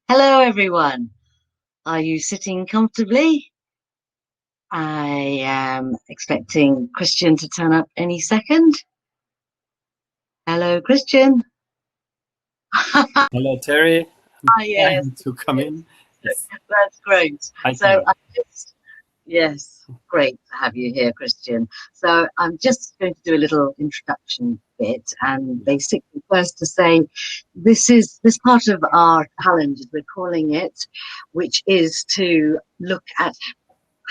Hello, everyone. Are you sitting comfortably? I am expecting Christian to turn up any second. Hello, Christian. Hello, Terry. Yes, Trying to come in. Yes. that's great. Hi, So Terry. yes, great to have you here, Christian. So I'm just going to do a little introduction bit, and basically first to say this part of our challenge, as we're calling it, which is to look at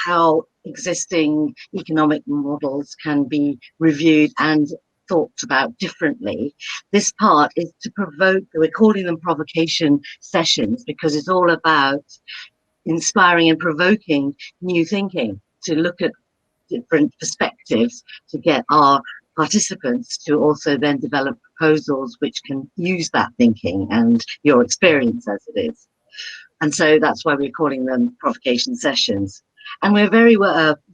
how existing economic models can be reviewed and thought about differently. This part is to provoke, we're calling them provocation sessions because it's all about inspiring and provoking new thinking, to look at different perspectives, to get our participants to also then develop proposals which can use that thinking and your experience as it is. And so that's why we're calling them provocation sessions. And we're very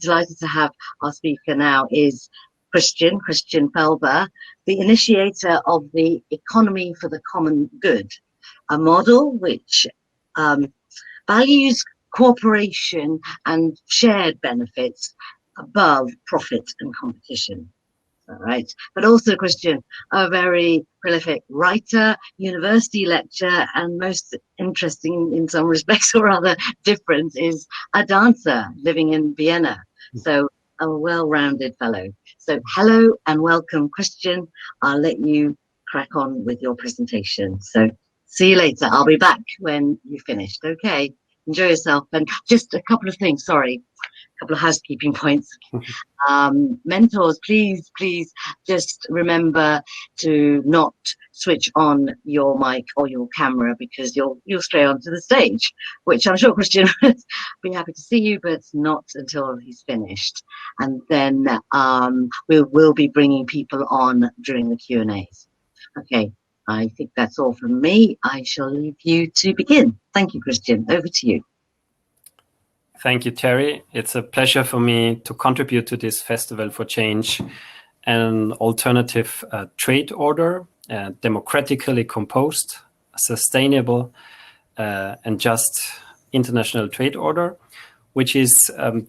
delighted to have our speaker now is Christian Felber, the initiator of the Economy for the Common Good, a model which values cooperation and shared benefits above profit and competition. All right. But also, Christian, a very prolific writer, university lecturer, and most interesting in some respects or rather different is a dancer living in Vienna. So a well-rounded fellow. So hello and welcome, Christian. I'll let you crack on with your presentation. So see you later. I'll be back when you've finished. Okay. Enjoy yourself. And just a couple of things. Sorry. Couple of housekeeping points. Mentors, please just remember to not switch on your mic or your camera because you'll stray onto the stage, which I'm sure Christian would be happy to see you, but not until he's finished. And then we'll be bringing people on during the Q&As. Okay, I think that's all from me. I shall leave you to begin. Thank you, Christian. Over to you. Thank you, Terry. It's a pleasure for me to contribute to this Festival for Change, an alternative trade order, democratically composed, sustainable, and just international trade order, which is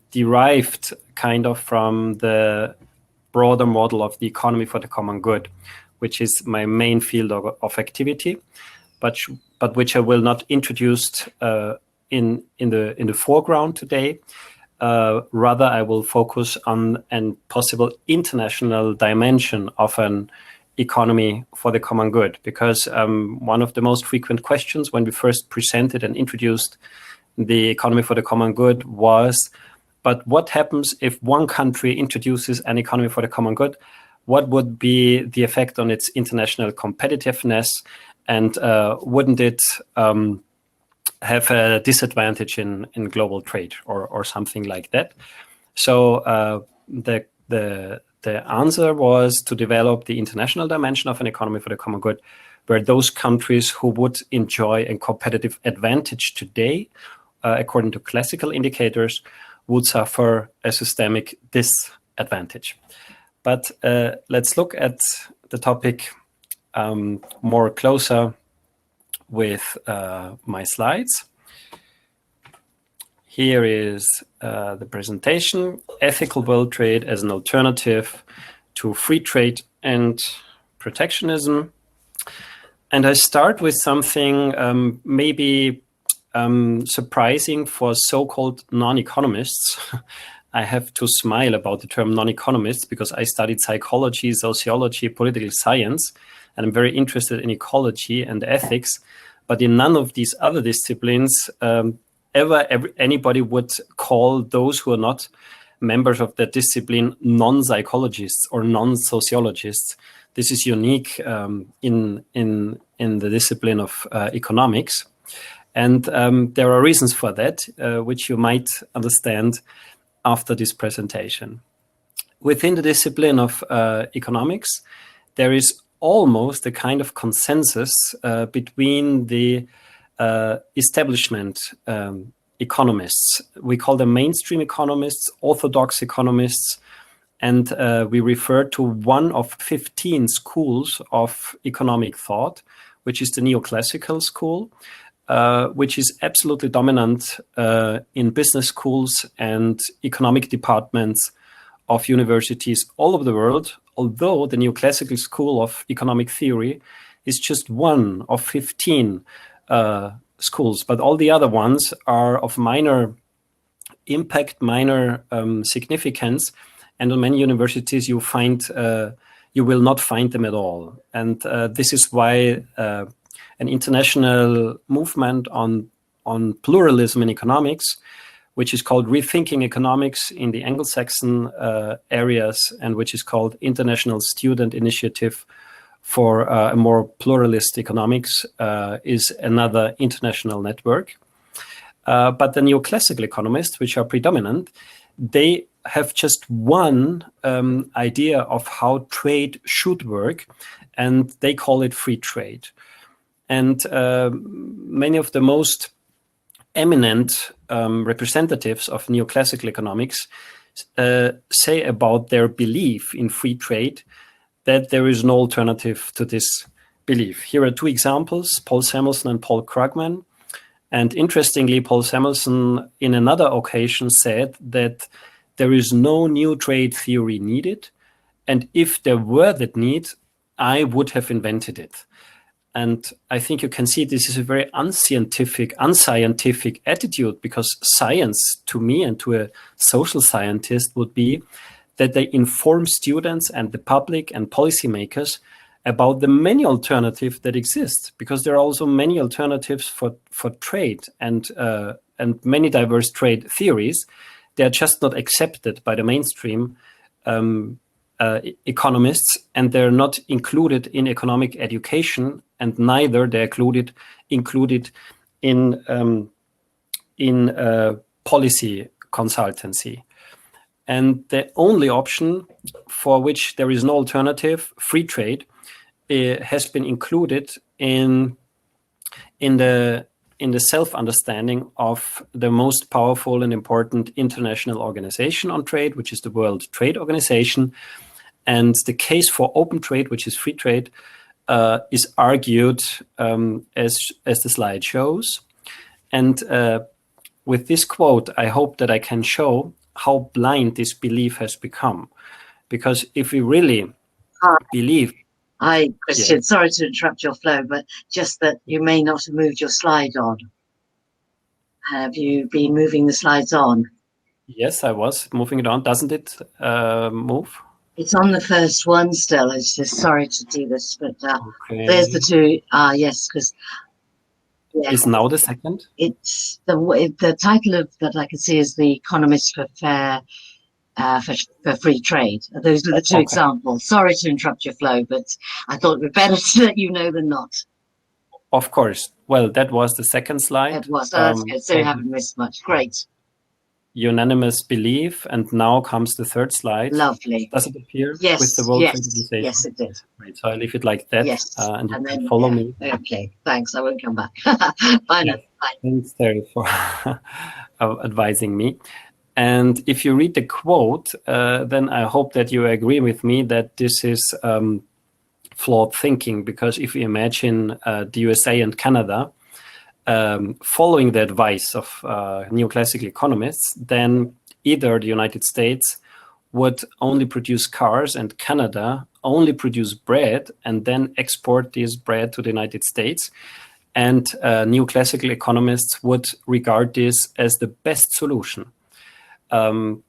derived kind of from the broader model of the economy for the common good, which is my main field of activity, but which I will not introduce in the foreground today. Rather, I will focus on a possible international dimension of an economy for the common good, because one of the most frequent questions when we first presented and introduced the economy for the common good was, but what happens if one country introduces an economy for the common good? What would be the effect on its international competitiveness? And wouldn't it have a disadvantage in global trade or something like that? So the answer was to develop the international dimension of an economy for the common good, where those countries who would enjoy a competitive advantage today, according to classical indicators, would suffer a systemic disadvantage. But let's look at the topic more closer with my slides. Here is the presentation: ethical world trade as an alternative to free trade and protectionism. And I start with something maybe surprising for so-called non-economists. I have to smile about the term non-economists because I studied psychology, sociology, political science, and I'm very interested in ecology and ethics. But in none of these other disciplines anybody would call those who are not members of that discipline non-psychologists or non-sociologists. This is unique in the discipline of economics. And there are reasons for that, which you might understand after this presentation. Within the discipline of economics, there is almost a kind of consensus between the establishment economists. We call them mainstream economists, orthodox economists, and we refer to one of 15 schools of economic thought, which is the neoclassical school, which is absolutely dominant in business schools and economic departments of universities all over the world, although the neoclassical school of economic theory is just one of 15 schools, but all the other ones are of minor impact, minor significance, and on many universities you will not find them at all. And this is why an international movement on pluralism in economics, which is called Rethinking Economics in the Anglo-Saxon areas, and which is called International Student Initiative for a more pluralist economics, is another international network. But the neoclassical economists, which are predominant, they have just one idea of how trade should work, and they call it free trade. And many of the most eminent representatives of neoclassical economics say about their belief in free trade that there is no alternative to this belief. Here are two examples, Paul Samuelson and Paul Krugman. And interestingly, Paul Samuelson, in another occasion, said that there is no new trade theory needed. And if there were that need, I would have invented it. And I think you can see this is a very unscientific attitude, because science, to me and to a social scientist, would be that they inform students and the public and policymakers about the many alternatives that exist, because there are also many alternatives for trade and many diverse trade theories. They are just not accepted by the mainstream economists, and they're not included in economic education, and neither they're included in policy consultancy. And the only option for which there is no alternative, free trade, has been included in the self-understanding of the most powerful and important international organization on trade, which is the World Trade Organization. And the case for open trade, which is free trade, is argued as the slide shows. And with this quote, I hope that I can show how blind this belief has become. Because if we really believe... Hi, Christian. Yeah. Sorry to interrupt your flow, but just that you may not have moved your slide on. Have you been moving the slides on? Yes, I was moving it on. Doesn't it move? It's on the first one still. It's just sorry to do this, but okay. There's the two. Yes, because... Yeah. Is now the second? It's the title of that I can see is The Economist for Free Trade. Those are the two examples. Sorry to interrupt your flow, but I thought it would be better to let you know than not. Of course. Well, that was the second slide. It was. That's good. So you haven't missed much. Great. Unanimous belief, and now comes the third slide. Lovely. Does it appear? Yes. With the World Trade Organization? Yes, it did. Right. So I leave it like that. Yes. And you can follow me. Okay. Thanks. I won't come back. Bye now. Bye. Thanks, Terry, for advising me. And if you read the quote, then I hope that you agree with me that this is flawed thinking, because if you imagine the USA and Canada following the advice of neoclassical economists, then either the United States would only produce cars and Canada only produce bread and then export this bread to the United States. And neoclassical economists would regard this as the best solution. And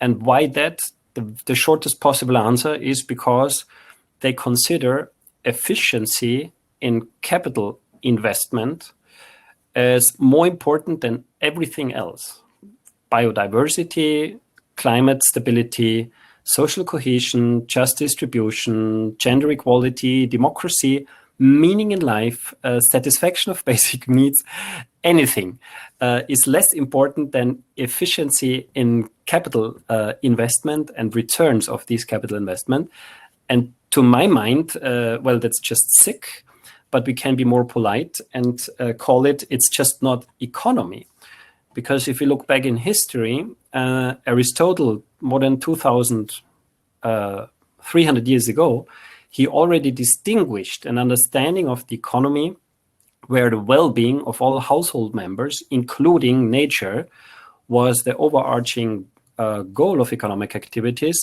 why that? The shortest possible answer is because they consider efficiency in capital investment as more important than everything else. Biodiversity, climate stability, social cohesion, just distribution, gender equality, democracy, meaning in life, satisfaction of basic needs, anything is less important than efficiency in capital investment and returns of these capital investment. And to my mind, well, that's just sick, but we can be more polite and call it's just not economy. Because if you look back in history, Aristotle, more than 2,300 years ago, he already distinguished an understanding of the economy where the well-being of all household members, including nature, was the overarching goal of economic activities,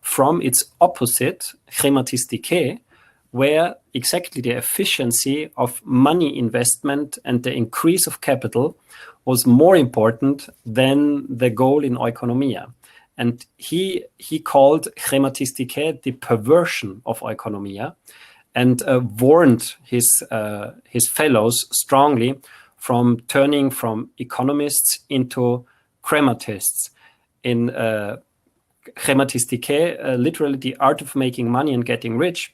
from its opposite, χρηματιστικές, where exactly the efficiency of money investment and the increase of capital was more important than the goal in oikonomia. And he called χρηματιστικές the perversion of oikonomia, and warned his fellows strongly from turning from economists into chrematists. In χρηματιστικές, literally the art of making money and getting rich,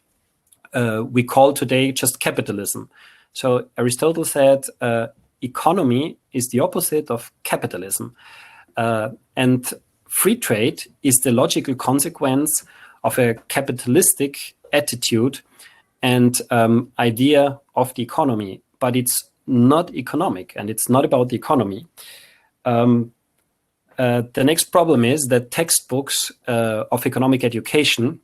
we call today just capitalism. So Aristotle said economy is the opposite of capitalism. And free trade is the logical consequence of a capitalistic attitude and idea of the economy, but it's not economic, and it's not about the economy. The next problem is that textbooks of economic education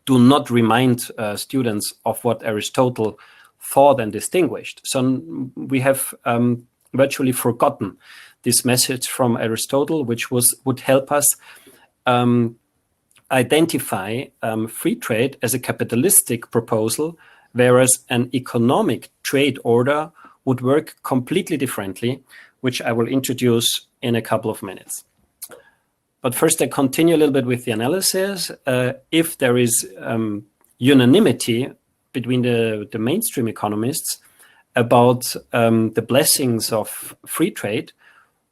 do not remind students of what Aristotle thought and distinguished. So we have virtually forgotten this message from Aristotle, which would help us identify free trade as a capitalistic proposal, whereas an economic trade order would work completely differently, which I will introduce in a couple of minutes. But first, I continue a little bit with the analysis. If there is unanimity between the mainstream economists about the blessings of free trade,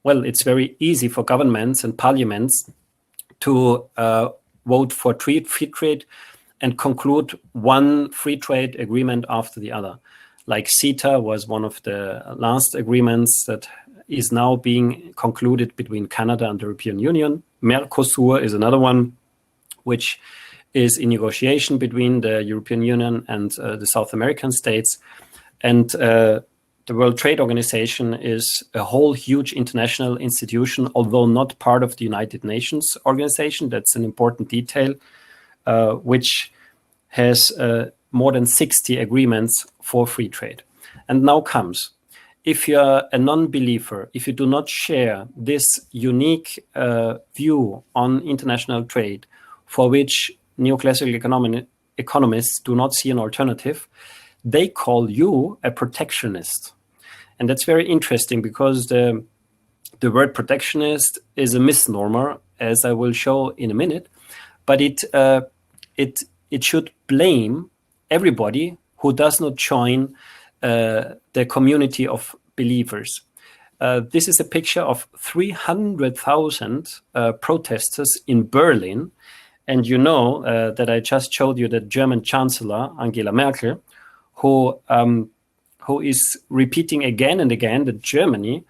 well, it's very easy for governments and parliaments to vote for free trade and conclude one free trade agreement after the other. Like CETA was one of the last agreements that is now being concluded between Canada and the European Union. Mercosur is another one, which is in negotiation between the European Union and the South American states. And the World Trade Organization is a whole huge international institution, although not part of the United Nations organization. That's an important detail, which has more than 60 agreements for free trade. And now comes, if you're a non-believer, if you do not share this unique view on international trade, for which neoclassical economists do not see an alternative, they call you a protectionist. And that's very interesting, because the word protectionist is a misnomer, as I will show in a minute, but it should blame everybody who does not join the community of believers. This is a picture of 300,000 protesters in Berlin. And you know that I just showed you the German Chancellor, Angela Merkel, who is repeating again and again that Germany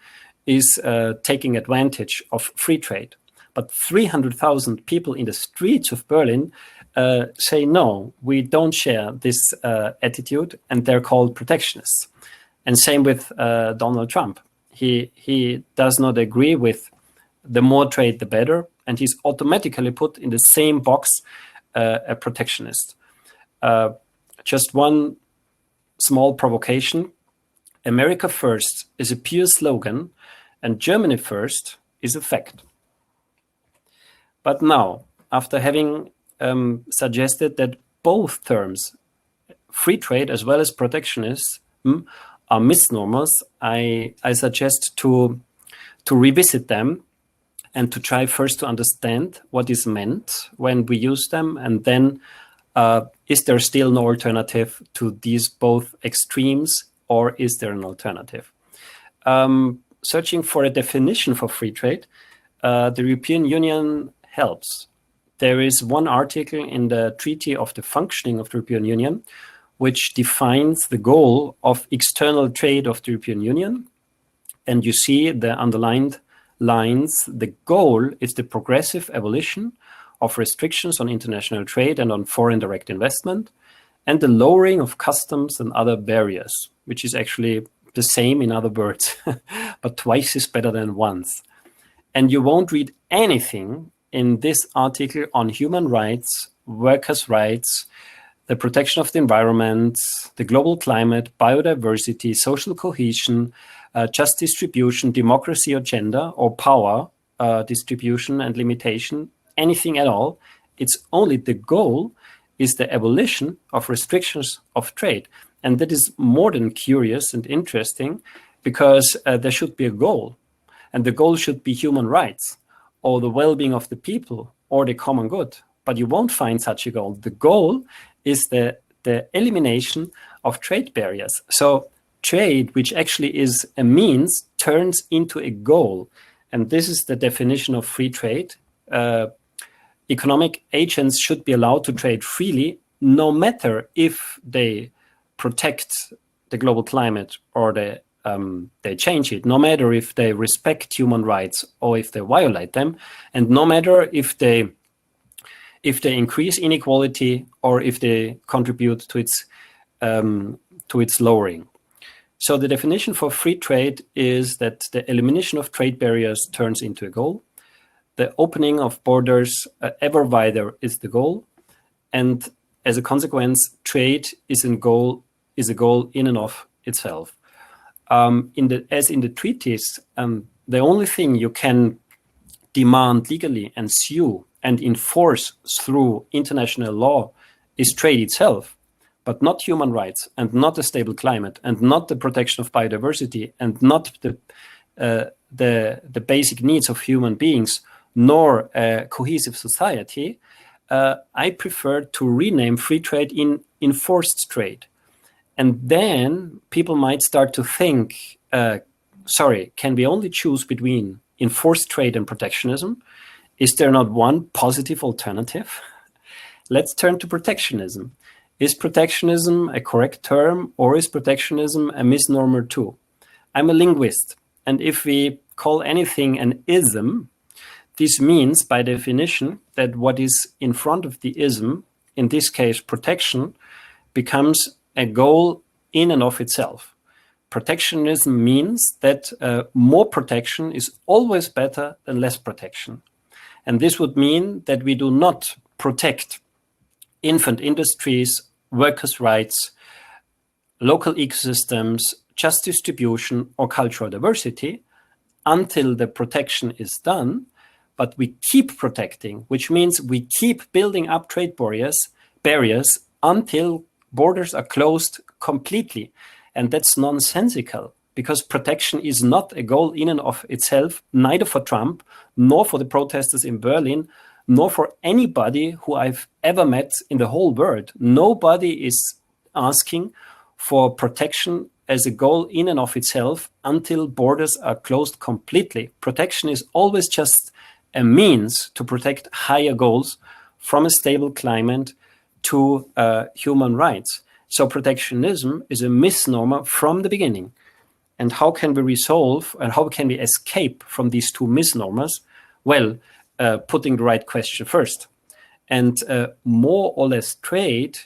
is taking advantage of free trade. But 300,000 people in the streets of Berlin say, no, we don't share this attitude, and they're called protectionists. And same with Donald Trump. He does not agree with the more trade, the better, and he's automatically put in the same box a protectionist. Just one small provocation. America first is a pure slogan, and Germany first is a fact. But now, after having suggested that both terms, free trade as well as protectionism, are misnomers, I suggest to revisit them and to try first to understand what is meant when we use them, and then is there still no alternative to these both extremes, or is there an alternative? Searching for a definition for free trade, the European Union helps. There is one article in the Treaty of the Functioning of the European Union which defines the goal of external trade of the European Union. And you see the underlined lines. The goal is the progressive abolition of restrictions on international trade and on foreign direct investment, and the lowering of customs and other barriers, which is actually the same in other words, but twice is better than once. And you won't read anything in this article on human rights, workers' rights, the protection of the environment, the global climate, biodiversity, social cohesion, just distribution, democracy or gender, or power distribution and limitation, anything at all. It's only the goal is the abolition of restrictions of trade. And that is more than curious and interesting, because there should be a goal. And the goal should be human rights, or the well-being of the people, or the common good. But you won't find such a goal. The goal is the elimination of trade barriers. So trade, which actually is a means, turns into a goal. And this is the definition of free trade. Economic agents should be allowed to trade freely, no matter if they protect the global climate or they change it, no matter if they respect human rights or if they violate them, and no matter if they increase inequality or if they contribute to its lowering. So the definition for free trade is that the elimination of trade barriers turns into a goal. The opening of borders ever wider is the goal, and as a consequence, trade is a goal in and of itself. As in the treaties, the only thing you can demand legally and sue and enforce through international law is trade itself, but not human rights, and not a stable climate, and not the protection of biodiversity, and not the basic needs of human beings, nor a cohesive society. I prefer to rename free trade in enforced trade. And then people might start to think, can we only choose between enforced trade and protectionism? Is there not one positive alternative? Let's turn to protectionism. Is protectionism a correct term, or is protectionism a misnomer too? I'm a linguist, and if we call anything an ism, this means by definition that what is in front of the ism, in this case protection, becomes a goal in and of itself. Protectionism means that more protection is always better than less protection. And this would mean that we do not protect infant industries, workers' rights, local ecosystems, just distribution, or cultural diversity until the protection is done, but we keep protecting, which means we keep building up trade barriers until borders are closed completely. And that's nonsensical, because protection is not a goal in and of itself, neither for Trump, nor for the protesters in Berlin, nor for anybody who I've ever met in the whole world. Nobody is asking for protection as a goal in and of itself until borders are closed completely. Protection is always just a means to protect higher goals, from a stable climate to human rights. So protectionism is a misnomer from the beginning. And how can we resolve and how can we escape from these two misnomers? Well, putting the right question first. And more or less trade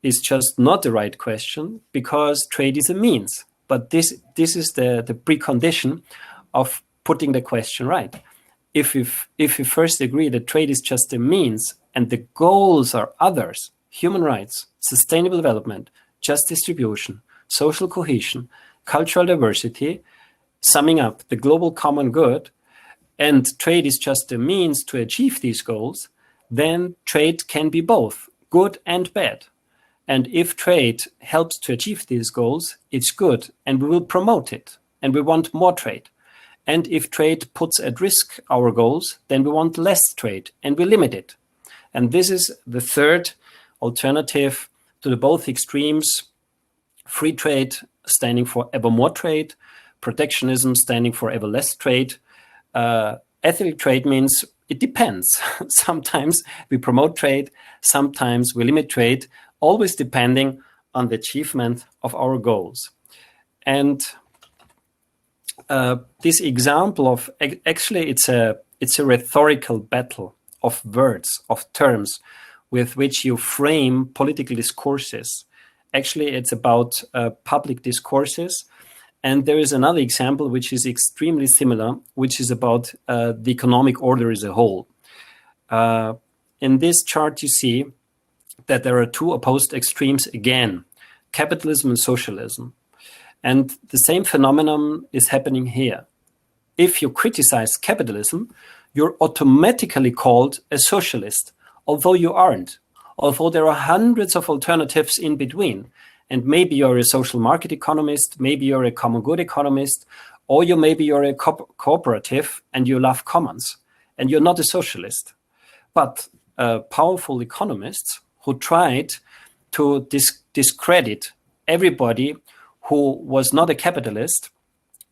is just not the right question, because trade is a means. But this is the precondition of putting the question right. If we first agree that trade is just a means and the goals are others, human rights, sustainable development, just distribution, social cohesion, cultural diversity, summing up the global common good, and trade is just a means to achieve these goals, then trade can be both good and bad. And if trade helps to achieve these goals, it's good, and we will promote it, and we want more trade. And if trade puts at risk our goals, then we want less trade, and we limit it. And this is the third alternative to the both extremes: free trade standing for ever more trade, protectionism standing for ever less trade. Ethical trade means it depends. Sometimes we promote trade, sometimes we limit trade, always depending on the achievement of our goals. And this example of, actually it's a rhetorical battle of words, of terms with which you frame political discourses. Actually, it's about public discourses. And there is another example which is extremely similar, which is about the economic order as a whole. In this chart, you see that there are two opposed extremes again, capitalism and socialism. And the same phenomenon is happening here. If you criticize capitalism, you're automatically called a socialist, although you aren't. Although there are hundreds of alternatives in between. And maybe you're a social market economist, maybe you're a common good economist, or maybe you're a cooperative and you love commons, and you're not a socialist. But powerful economists who tried to discredit everybody who was not a capitalist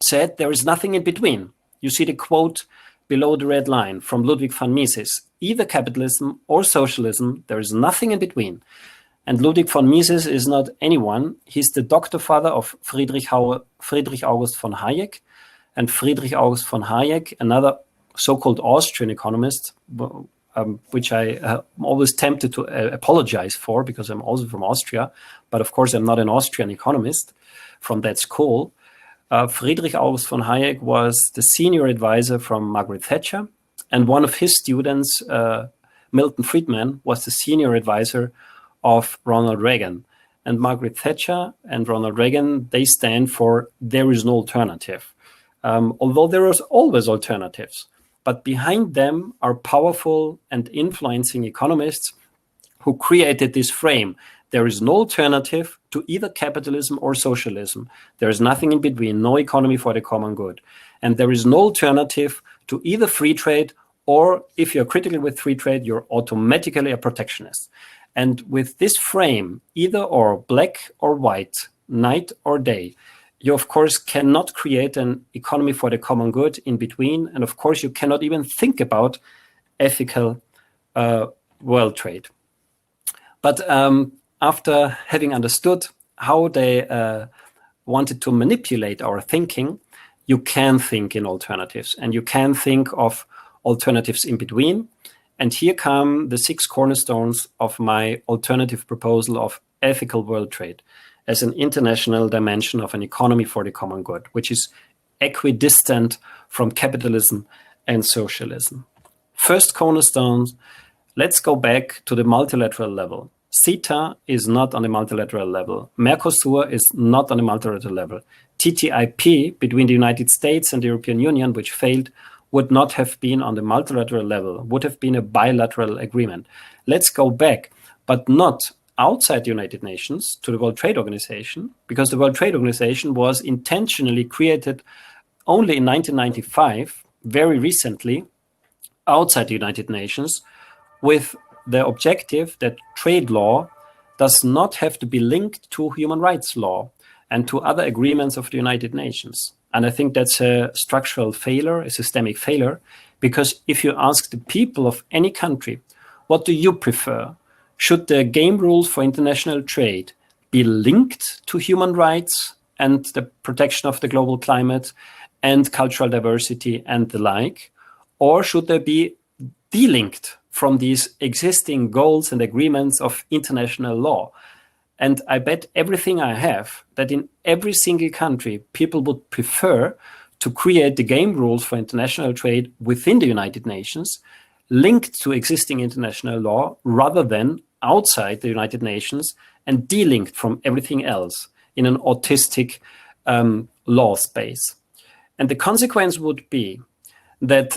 said there is nothing in between. You see the quote below the red line from Ludwig von Mises, either capitalism or socialism, there is nothing in between. And Ludwig von Mises is not anyone. He's the doctor father of Friedrich August von Hayek. And Friedrich August von Hayek, another so-called Austrian economist, which I'm always tempted to apologize for because I'm also from Austria. But of course, I'm not an Austrian economist from that school. Friedrich August von Hayek was the senior advisor from Margaret Thatcher. And one of his students, Milton Friedman, was the senior advisor of Ronald Reagan. And Margaret Thatcher and Ronald Reagan, they stand for there is no alternative. Although there is always alternatives. But behind them are powerful and influencing economists who created this frame. There is no alternative to either capitalism or socialism. There is nothing in between, no economy for the common good. And there is no alternative to either free trade, or if you're critical with free trade, you're automatically a protectionist. And with this frame, either or, black or white, night or day, you of course cannot create an economy for the common good in between. And of course you cannot even think about ethical world trade. But after having understood how they wanted to manipulate our thinking, you can think in alternatives, and you can think of alternatives in between. And here come the 6 cornerstones of my alternative proposal of ethical world trade as an international dimension of an economy for the common good, which is equidistant from capitalism and socialism. First cornerstone, let's go back to the multilateral level. CETA is not on the multilateral level. Mercosur is not on the multilateral level. TTIP between the United States and the European Union, which failed, would not have been on the multilateral level, would have been a bilateral agreement. Let's go back, but not outside the United Nations to the World Trade Organization, because the World Trade Organization was intentionally created only in 1995, very recently, outside the United Nations, with the objective that trade law does not have to be linked to human rights law and to other agreements of the United Nations. And I think that's a structural failure, a systemic failure, because if you ask the people of any country, what do you prefer? Should the game rules for international trade be linked to human rights and the protection of the global climate and cultural diversity and the like? Or should they be delinked from these existing goals and agreements of international law? And I bet everything I have that in every single country, people would prefer to create the game rules for international trade within the United Nations, linked to existing international law, rather than outside the United Nations and delinked from everything else in an autistic law space. And the consequence would be that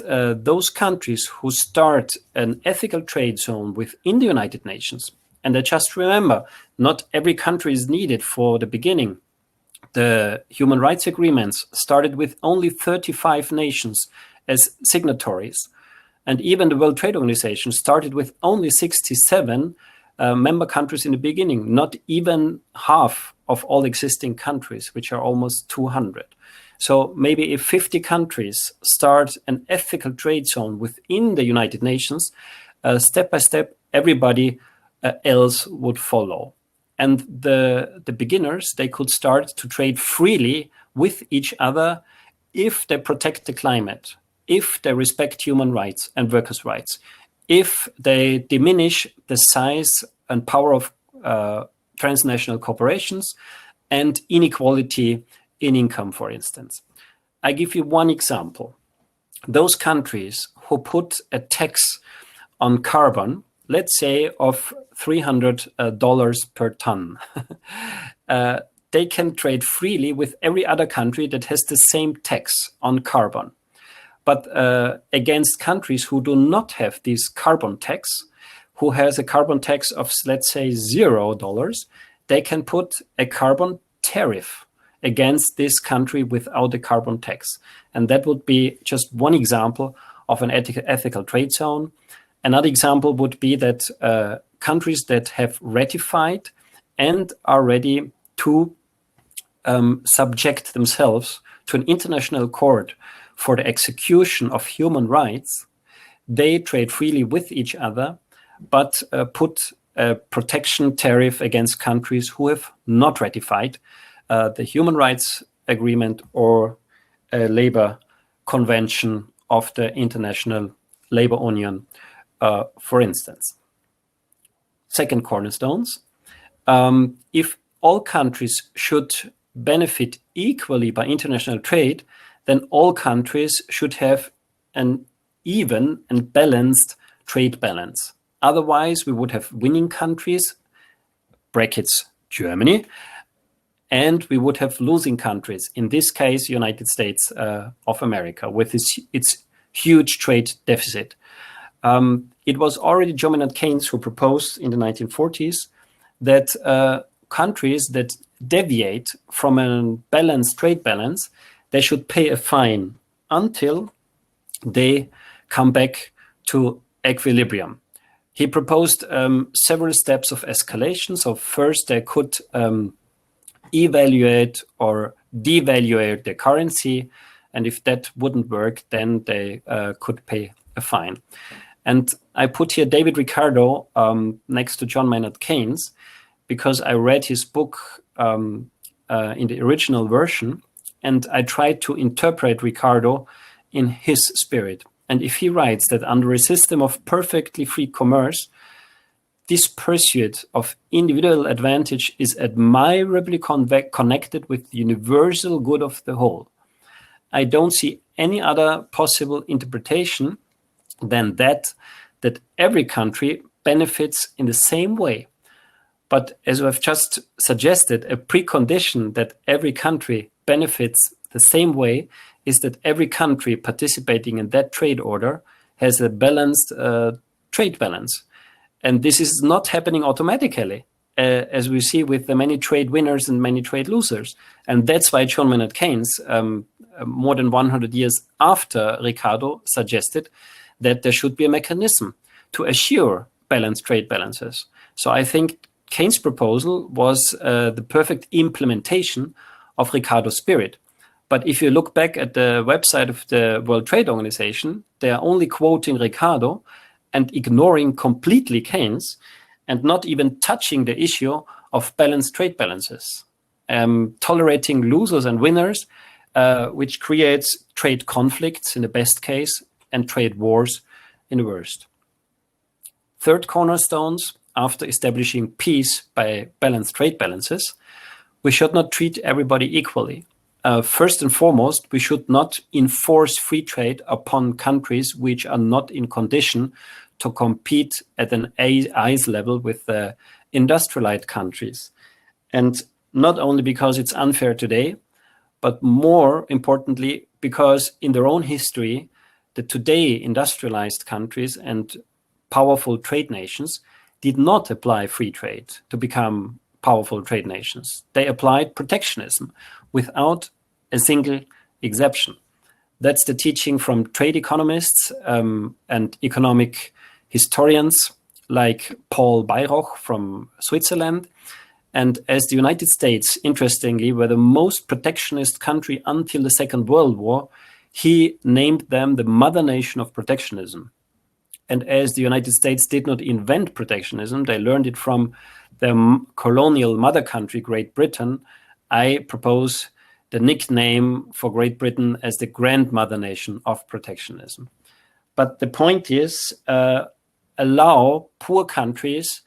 those countries who start an ethical trade zone within the United Nations, and just remember, not every country is needed for the beginning. The human rights agreements started with only 35 nations as signatories. And even the World Trade Organization started with only 67 member countries in the beginning, not even half of all existing countries, which are almost 200. So maybe if 50 countries start an ethical trade zone within the United Nations, step by step, everybody else would follow. And the beginners, they could start to trade freely with each other if they protect the climate, if they respect human rights and workers' rights, if they diminish the size and power of transnational corporations and inequality in income, for instance. I give you one example. Those countries who put a tax on carbon, let's say of $300 per ton. They can trade freely with every other country that has the same tax on carbon. But against countries who do not have this carbon tax, who has a carbon tax of, let's say, $0, they can put a carbon tariff against this country without a carbon tax. And that would be just one example of an ethical trade zone. Another example would be that countries that have ratified and are ready to subject themselves to an international court for the execution of human rights, they trade freely with each other, but put a protection tariff against countries who have not ratified the human rights agreement or a labor convention of the International Labor Union, for instance. Second cornerstones. If all countries should benefit equally by international trade, then all countries should have an even and balanced trade balance. Otherwise, we would have winning countries, brackets Germany, and we would have losing countries, in this case, United States of America, with its huge trade deficit. It was already John Maynard Keynes who proposed in the 1940s that countries that deviate from a balanced trade balance, they should pay a fine until they come back to equilibrium. He proposed several steps of escalation. So first they could evaluate or devaluate the currency. And if that wouldn't work, then they could pay a fine. And I put here David Ricardo next to John Maynard Keynes because I read his book in the original version, and I tried to interpret Ricardo in his spirit. And if he writes that under a system of perfectly free commerce, this pursuit of individual advantage is admirably connected with the universal good of the whole, I don't see any other possible interpretation than that every country benefits in the same way. But as I've just suggested, a precondition that every country benefits the same way is that every country participating in that trade order has a balanced trade balance. And this is not happening automatically, as we see with the many trade winners and many trade losers. And that's why John Maynard Keynes, more than 100 years after Ricardo, suggested that there should be a mechanism to assure balanced trade balances. So I think Keynes' proposal was the perfect implementation of Ricardo's spirit. But if you look back at the website of the World Trade Organization, they are only quoting Ricardo and ignoring completely Keynes and not even touching the issue of balanced trade balances, tolerating losers and winners, which creates trade conflicts in the best case and trade wars in the worst. Third cornerstones, after establishing peace by balanced trade balances, we should not treat everybody equally. First and foremost, we should not enforce free trade upon countries which are not in condition to compete at an eyes level with the industrialized countries. And not only because it's unfair today, but more importantly, because in their own history, the today industrialized countries and powerful trade nations did not apply free trade to become powerful trade nations. They applied protectionism without a single exception. That's the teaching from trade economists and economic historians like Paul Bayroch from Switzerland. And as the United States, interestingly, were the most protectionist country until the Second World War, he named them the mother nation of protectionism. And as the United States did not invent protectionism, they learned it from their colonial mother country, Great Britain. I propose the nickname for Great Britain as the grandmother nation of protectionism. But the point is, allow poor countries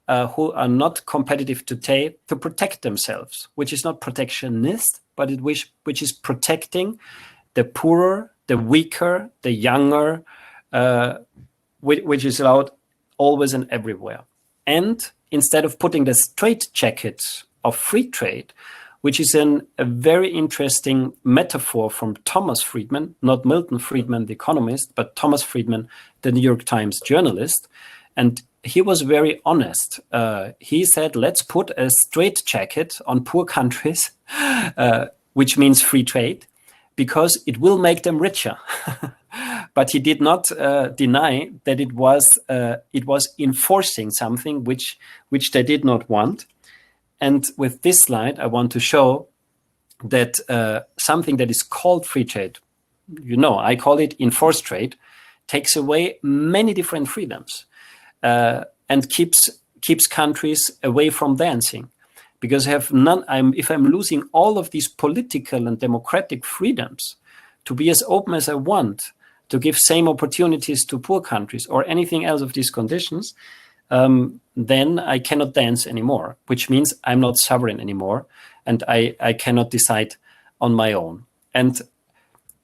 who are not competitive today to protect themselves, which is not protectionist, but which is protecting the poorer, the weaker, the younger, which is allowed always and everywhere. And instead of putting the straitjacket of free trade, which is a very interesting metaphor from Thomas Friedman, not Milton Friedman, the economist, but Thomas Friedman, the New York Times journalist. And he was very honest. He said, let's put a straitjacket on poor countries, which means free trade, because it will make them richer. But he did not deny that it was enforcing something which they did not want. And with this slide, I want to show that something that is called free trade, I call it enforced trade, takes away many different freedoms and keeps countries away from dancing. Because if I'm losing all of these political and democratic freedoms to be as open as I want, to give same opportunities to poor countries or anything else of these conditions, then I cannot dance anymore, which means I'm not sovereign anymore, and I cannot decide on my own. And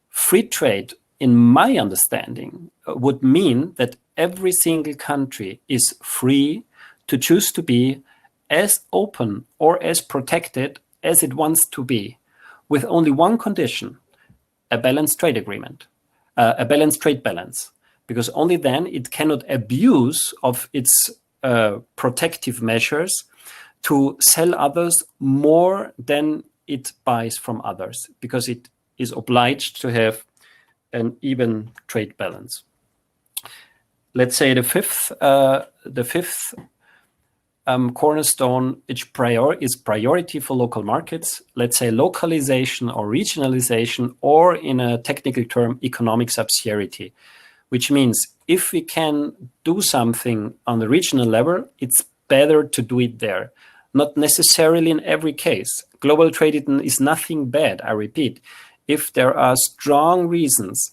free trade, in my understanding, would mean that every single country is free to choose to be as open or as protected as it wants to be, with only one condition: a balanced trade agreement, a balanced trade balance, because only then it cannot abuse of its protective measures to sell others more than it buys from others, because it is obliged to have an even trade balance. Let's say the fifth cornerstone is priority for local markets. Let's say localization or regionalization, or in a technical term, economic subsidiarity, which means if we can do something on the regional level, it's better to do it there. Not necessarily in every case. Global trade is nothing bad, I repeat. If there are strong reasons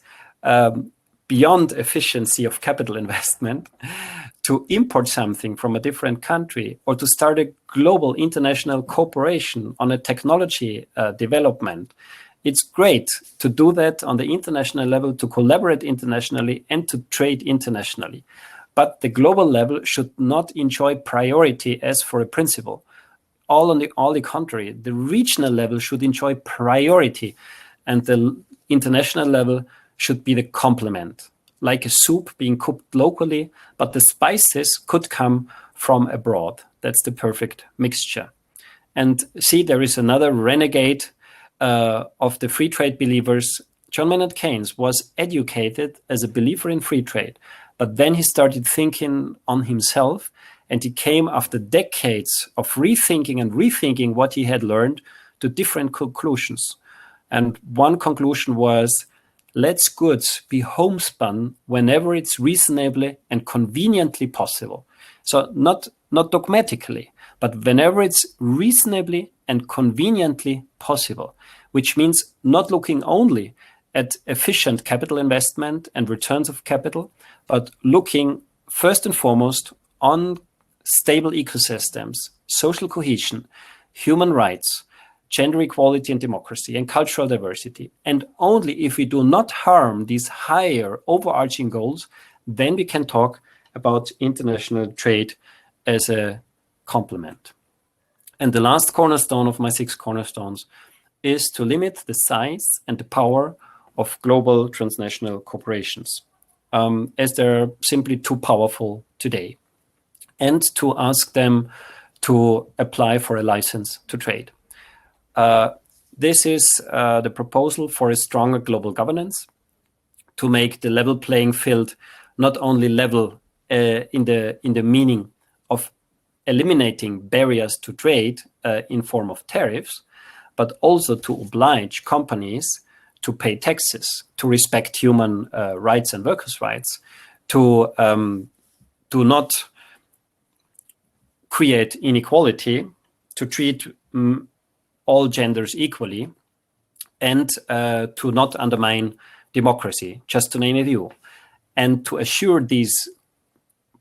beyond efficiency of capital investment to import something from a different country, or to start a global international cooperation on a technology development, it's great to do that on the international level, to collaborate internationally and to trade internationally. But the global level should not enjoy priority as for a principle. All the contrary, the regional level should enjoy priority, and the international level should be the complement, like a soup being cooked locally, but the spices could come from abroad. That's the perfect mixture. And see, there is another renegade of the free trade believers. John Maynard Keynes was educated as a believer in free trade, but then he started thinking on himself, and he came after decades of rethinking what he had learned to different conclusions. And one conclusion was, let goods be homespun whenever it's reasonably and conveniently possible. So not dogmatically, but whenever it's reasonably and conveniently possible, which means not looking only at efficient capital investment and returns of capital, but looking first and foremost on stable ecosystems, social cohesion, human rights, gender equality and democracy, and cultural diversity. And only if we do not harm these higher overarching goals, then we can talk about international trade as a complement. And the last cornerstone of my 6 cornerstones is to limit the size and the power of global transnational corporations, as they're simply too powerful today, and to ask them to apply for a license to trade. This is the proposal for a stronger global governance, to make the level playing field not only level in the meaning of eliminating barriers to trade in form of tariffs, but also to oblige companies to pay taxes, to respect human rights and workers' rights, to not create inequality, to treat all genders equally, and to not undermine democracy, just to name a few. And to assure these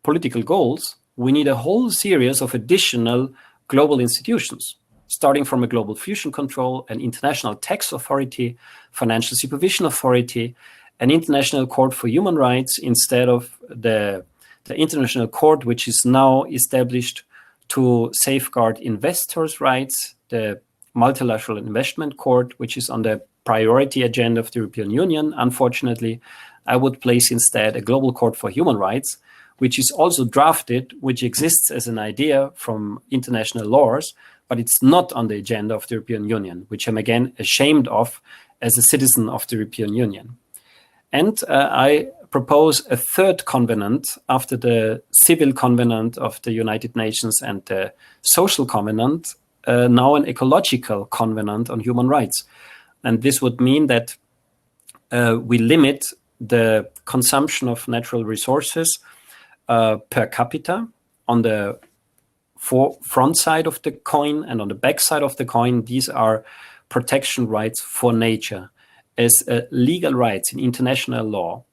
political goals, we need a whole series of additional global institutions, starting from a global fusion control, an international tax authority, financial supervision authority, an international court for human rights instead of the the international court, which is now established to safeguard investors' rights, the multilateral investment court, which is on the priority agenda of the European Union. Unfortunately, I would place instead a global court for human rights, which is also drafted, which exists as an idea from international laws, but it's not on the agenda of the European Union, which I'm again ashamed of as a citizen of the European Union. And I propose a third covenant after the civil covenant of the United Nations and the social covenant, now an ecological covenant on human rights. And this would mean that we limit the consumption of natural resources per capita on the front side of the coin, and on the back side of the coin, these are protection rights for nature as legal rights in international law.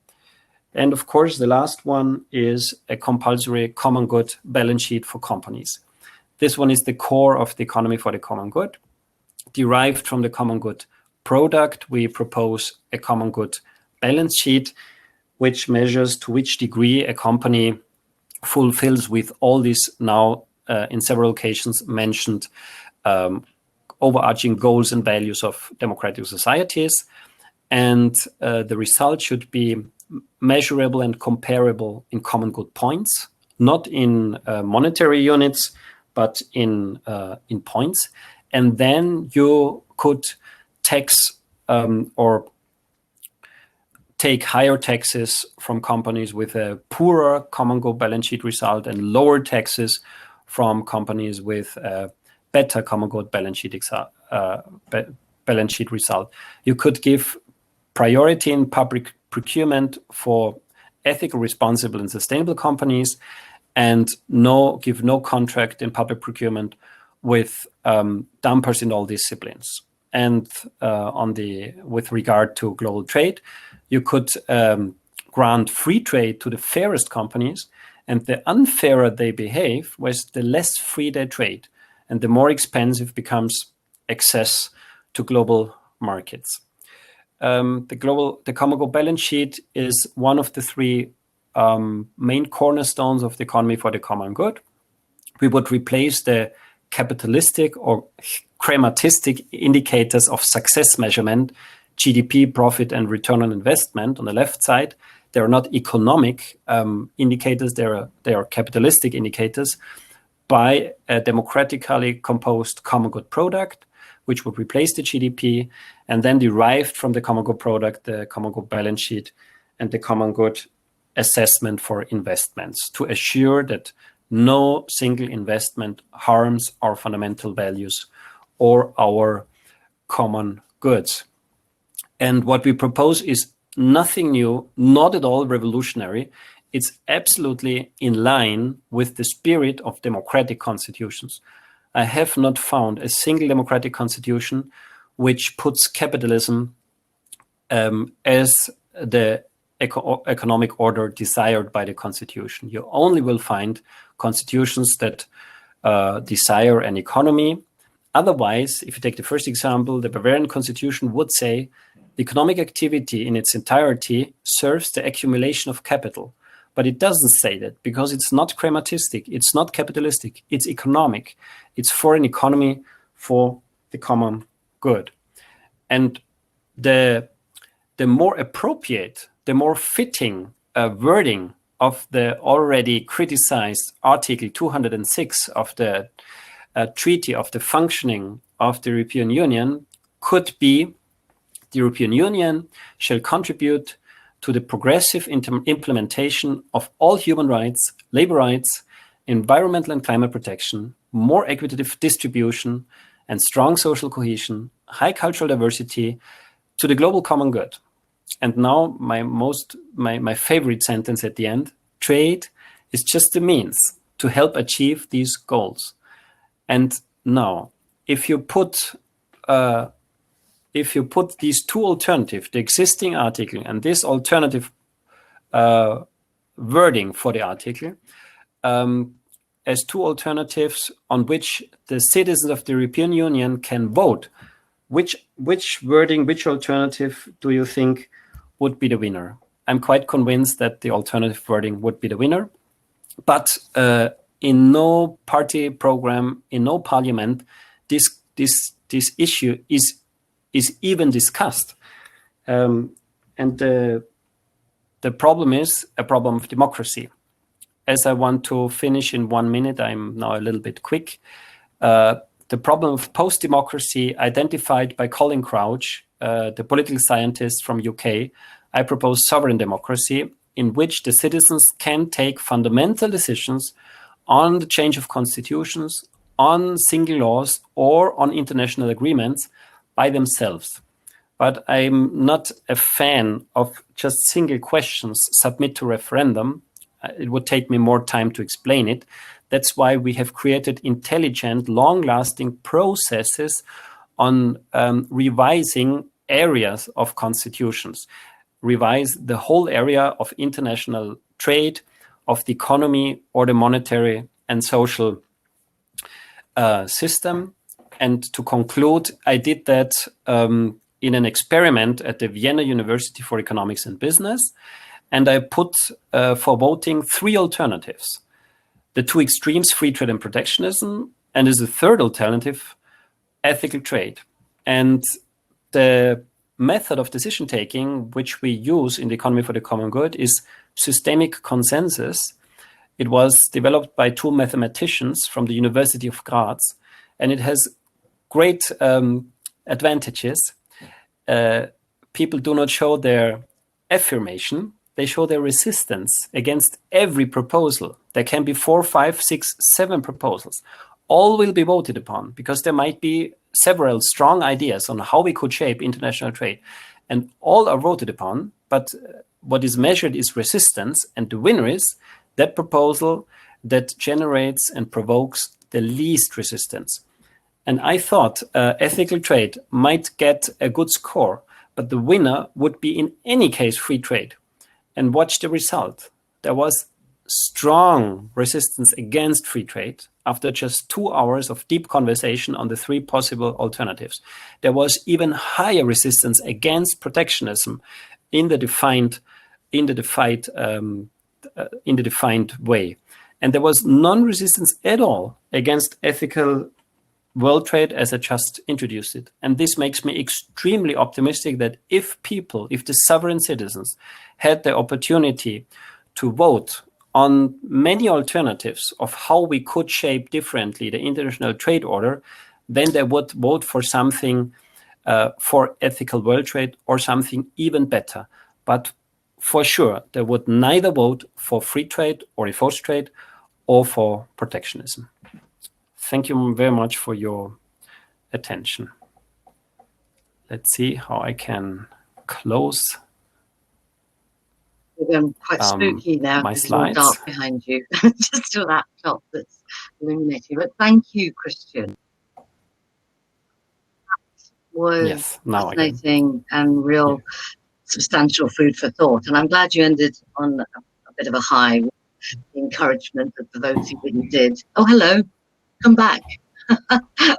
And of course, the last one is a compulsory common good balance sheet for companies. This one is the core of the economy for the common good. Derived from the common good product, we propose a common good balance sheet, which measures to which degree a company fulfills with all these now in several occasions mentioned overarching goals and values of democratic societies. And the result should be measurable and comparable in common good points, not in monetary units, but in points. And then you could tax or take higher taxes from companies with a poorer common good balance sheet result and lower taxes from companies with a better common good balance sheet result. You could give priority in public procurement for ethical, responsible, and sustainable companies, and give no contract in public procurement with dumpers in all disciplines. And with regard to global trade, you could grant free trade to the fairest companies, and the unfairer they behave, the less free they trade, and the more expensive becomes access to global markets. The common good balance sheet is one of the three main cornerstones of the economy for the common good. We would replace the capitalistic or crematistic indicators of success measurement, GDP, profit, and return on investment on the left side. They are not economic indicators, they are capitalistic indicators, by a democratically composed common good product, which would replace the GDP, and then derived from the common good product, the common good balance sheet, and the common good assessment for investments, to assure that no single investment harms our fundamental values or our common goods. And what we propose is nothing new, not at all revolutionary. It's absolutely in line with the spirit of democratic constitutions. I have not found a single democratic constitution which puts capitalism as the economic order desired by the constitution. You only will find constitutions that desire an economy. Otherwise, if you take the first example, the Bavarian constitution would say the economic activity in its entirety serves the accumulation of capital. But it doesn't say that, because it's not crematistic, it's not capitalistic, it's economic. It's for an economy for the common good. And the more appropriate, the more fitting wording of the already criticized Article 206 of the Treaty of the Functioning of the European Union could be: the European Union shall contribute to the progressive implementation of all human rights, labor rights, environmental and climate protection, more equitable distribution, and strong social cohesion, high cultural diversity, to the global common good. And now my favorite sentence at the end: trade is just a means to help achieve these goals. And now, if you put these two alternatives, the existing article and this alternative wording for the article, as two alternatives on which the citizens of the European Union can vote, which wording, which alternative do you think would be the winner? I'm quite convinced that the alternative wording would be the winner. But in no party program, in no parliament, this issue is even discussed. And the problem is a problem of democracy. As I want to finish in 1 minute, I'm now a little bit quick. The problem of post-democracy identified by Colin Crouch, the political scientist from UK, I propose sovereign democracy, in which the citizens can take fundamental decisions on the change of constitutions, on single laws, or on international agreements by themselves. But I'm not a fan of just single questions submit to referendum. It would take me more time to explain it. That's why we have created intelligent, long-lasting processes on revising areas of constitutions, revise the whole area of international trade, of the economy, or the monetary and social system. And to conclude, I did that in an experiment at the Vienna University for Economics and Business. And I put for voting 3 alternatives. The 2 extremes, free trade and protectionism, and as a third alternative, ethical trade. And the method of decision-taking which we use in the economy for the common good is systemic consensus. It was developed by 2 mathematicians from the University of Graz, and it has great advantages. People do not show their affirmation, they show their resistance against every proposal. There can be 4, 5, 6, 7 proposals. All will be voted upon because there might be several strong ideas on how we could shape international trade. And all are voted upon, but what is measured is resistance. And the winner is that proposal that generates and provokes the least resistance. And I thought ethical trade might get a good score, but the winner would be in any case free trade. And watch the result. There was strong resistance against free trade after just 2 hours of deep conversation on the 3 possible alternatives. There was even higher resistance against protectionism in the defined way. And there was non-resistance at all against ethical world trade as I just introduced it. And this makes me extremely optimistic that if the sovereign citizens had the opportunity to vote on many alternatives of how we could shape differently the international trade order, then they would vote for something for ethical world trade or something even better. But for sure, they would neither vote for free trade or enforced trade or for protectionism. Thank you very much for your attention. Let's see how I can close. Quite spooky now. My It's all slides. dark behind you. Just a laptop that's illuminating. But thank you, Christian. That was fascinating and real substantial food for thought. And I'm glad you ended on a bit of a high with the encouragement of the voting that you did. Oh, hello. Come back.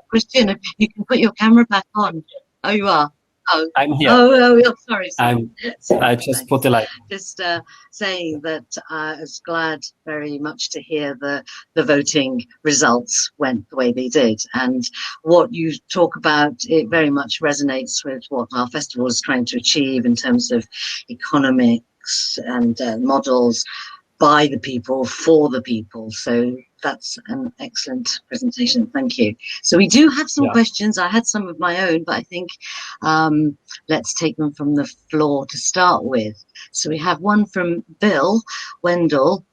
Christian, you can put your camera back on. Oh, you are. Oh, I'm here. Oh, sorry. I just put the light. Just saying that I was glad very much to hear the voting results went the way they did. And what you talk about, it very much resonates with what our festival is trying to achieve in terms of economics and models by the people, for the people. So that's an excellent presentation. Thank you. So we do have some questions. I had some of my own, but I think let's take them from the floor to start with. So we have one from Bill Wendell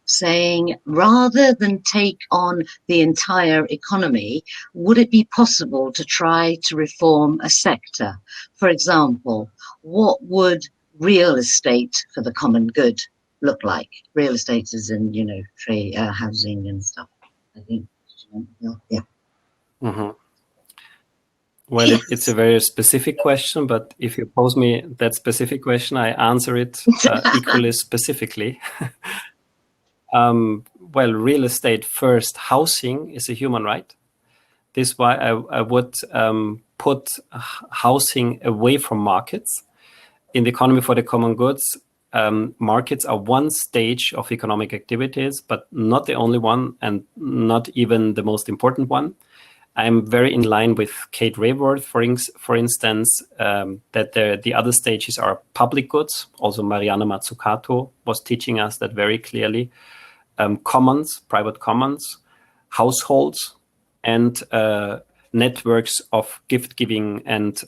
saying, rather than take on the entire economy, would it be possible to try to reform a sector? For example, what would real estate for the common good look like? Real estate is in, trade, housing and stuff, I think. Yeah. Mm-hmm. Well, it's a very specific question, but if you pose me that specific question, I answer it equally specifically. Well, real estate first, housing is a human right. This is why I would put housing away from markets. In the economy for the common goods, markets are one stage of economic activities, but not the only one, and not even the most important one. I'm very in line with Kate Raworth, for instance, that the other stages are public goods. Also, Mariana Mazzucato was teaching us that very clearly. Commons, private commons, households, and networks of gift giving and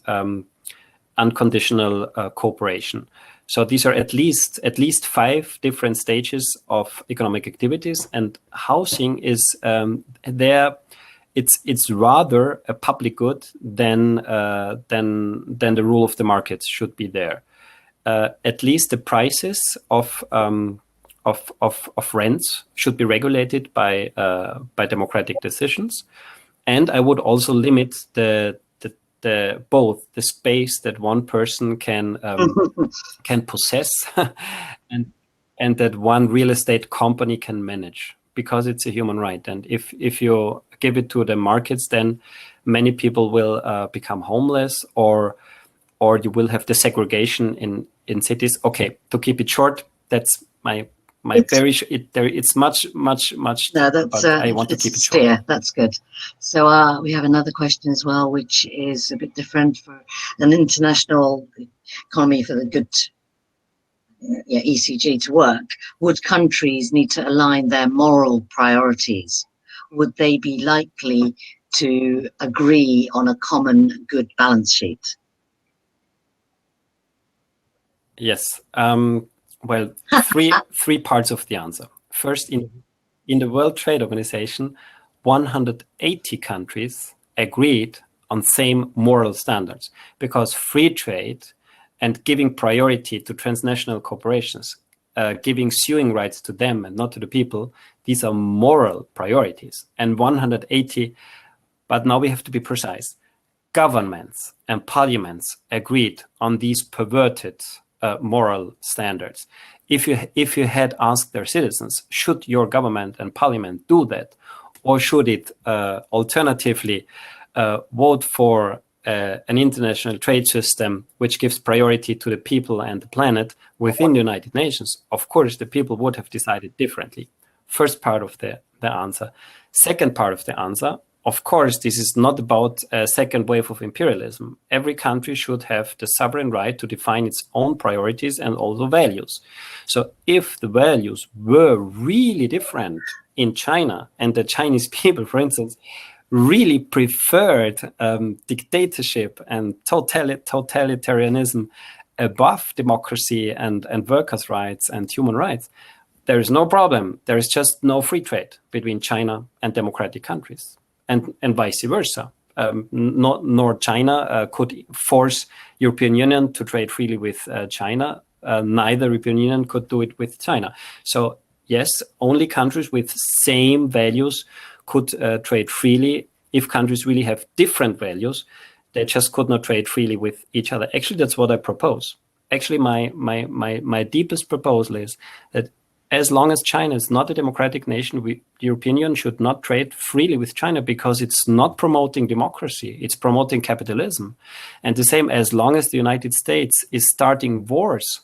unconditional cooperation. So these are at least 5 different stages of economic activities, and housing is there. It's rather a public good than the rule of the markets should be there. At least the prices of rents should be regulated by democratic decisions, and I would also limit both the space that one person can possess and that one real estate company can manage, because it's a human right. And if you give it to the markets, then many people will become homeless, or you will have the segregation in cities. Okay, to keep it short, that's my it's much. No, that's I want to keep it short. Yeah, that's good. So we have another question as well, which is a bit different. For an international economy for the good ECG to work, would countries need to align their moral priorities? Would they be likely to agree on a common good balance sheet? Yes. Well, three parts of the answer. First, in the World Trade Organization, 180 countries agreed on same moral standards, because free trade and giving priority to transnational corporations, giving suing rights to them and not to the people, these are moral priorities. And 180, but now we have to be precise, governments and parliaments agreed on these perverted moral standards. If you had asked their citizens, should your government and parliament do that, or should it alternatively vote for an international trade system which gives priority to the people and the planet within the United Nations, of course the people would have decided differently. First part of the answer. Second part of the answer, of course, this is not about a second wave of imperialism. Every country should have the sovereign right to define its own priorities and also values. So if the values were really different in China, and the Chinese people, for instance, really preferred dictatorship and totalitarianism above democracy and workers' rights and human rights, there is no problem. There is just no free trade between China and democratic countries. And vice versa. Nor China could force European Union to trade freely with China. Neither European Union could do it with China. So yes, only countries with same values could trade freely. If countries really have different values, they just could not trade freely with each other. Actually, that's what I propose. Actually, my deepest proposal is that as long as China is not a democratic nation, the European Union should not trade freely with China, because it's not promoting democracy, it's promoting capitalism. And the same, as long as the United States is starting wars,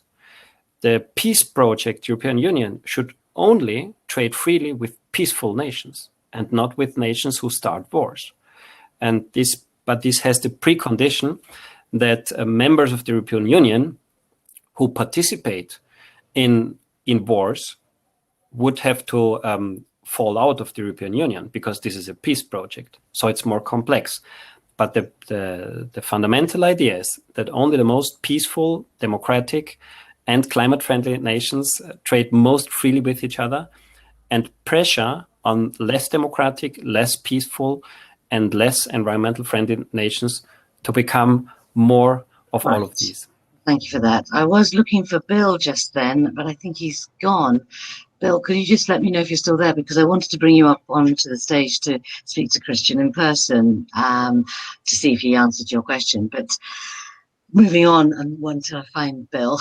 the peace project European Union should only trade freely with peaceful nations and not with nations who start wars. And this has the precondition that members of the European Union who participate in wars would have to fall out of the European Union, because this is a peace project. So it's more complex. But the fundamental idea is that only the most peaceful, democratic, and climate-friendly nations trade most freely with each other, and pressure on less democratic, less peaceful, and less environmental friendly nations to become more of all of these. Thank you for that. I was looking for Bill just then, but I think he's gone. Bill, could you just let me know if you're still there? Because I wanted to bring you up onto the stage to speak to Christian in person, to see if he answered your question. But moving on, and once I find Bill,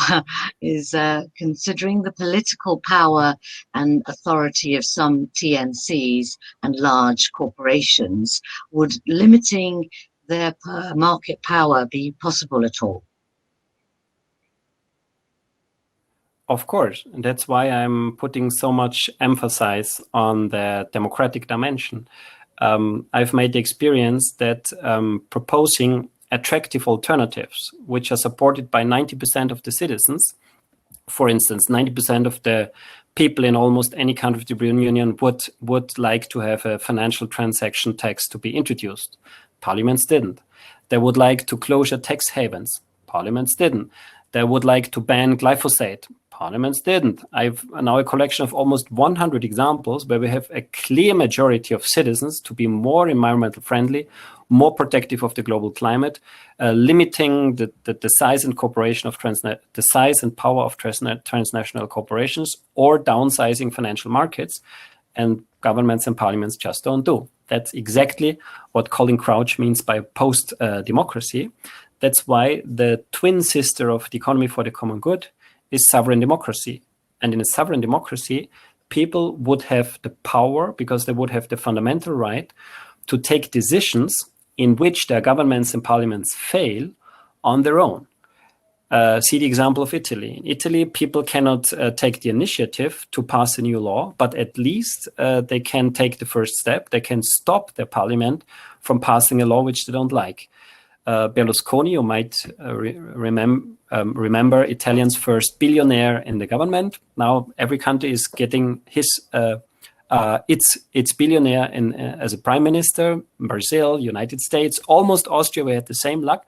is considering the political power and authority of some TNCs and large corporations, would limiting their market power be possible at all? Of course, and that's why I'm putting so much emphasis on the democratic dimension. I've made the experience that proposing attractive alternatives, which are supported by 90% of the citizens, for instance, 90% of the people in almost any country of the European Union would like to have a financial transaction tax to be introduced. Parliaments didn't. They would like to close tax havens. Parliaments didn't. They would like to ban glyphosate. Parliaments didn't. I've now a collection of almost 100 examples where we have a clear majority of citizens to be more environmental friendly, more protective of the global climate, limiting the size and cooperation of the size and power of transnational corporations, or downsizing financial markets, and governments and parliaments just don't do. That's exactly what Colin Crouch means by post-democracy. That's why the twin sister of the economy for the common good is sovereign democracy. And in a sovereign democracy, people would have the power, because they would have the fundamental right to take decisions in which their governments and parliaments fail on their own. See the example of Italy. In Italy, people cannot take the initiative to pass a new law, but at least they can take the first step. They can stop their parliament from passing a law which they don't like. Berlusconi, you might remember, Italian's first billionaire in the government. Now every country is getting its billionaire as a prime minister. Brazil, United States, almost Austria, we had the same luck.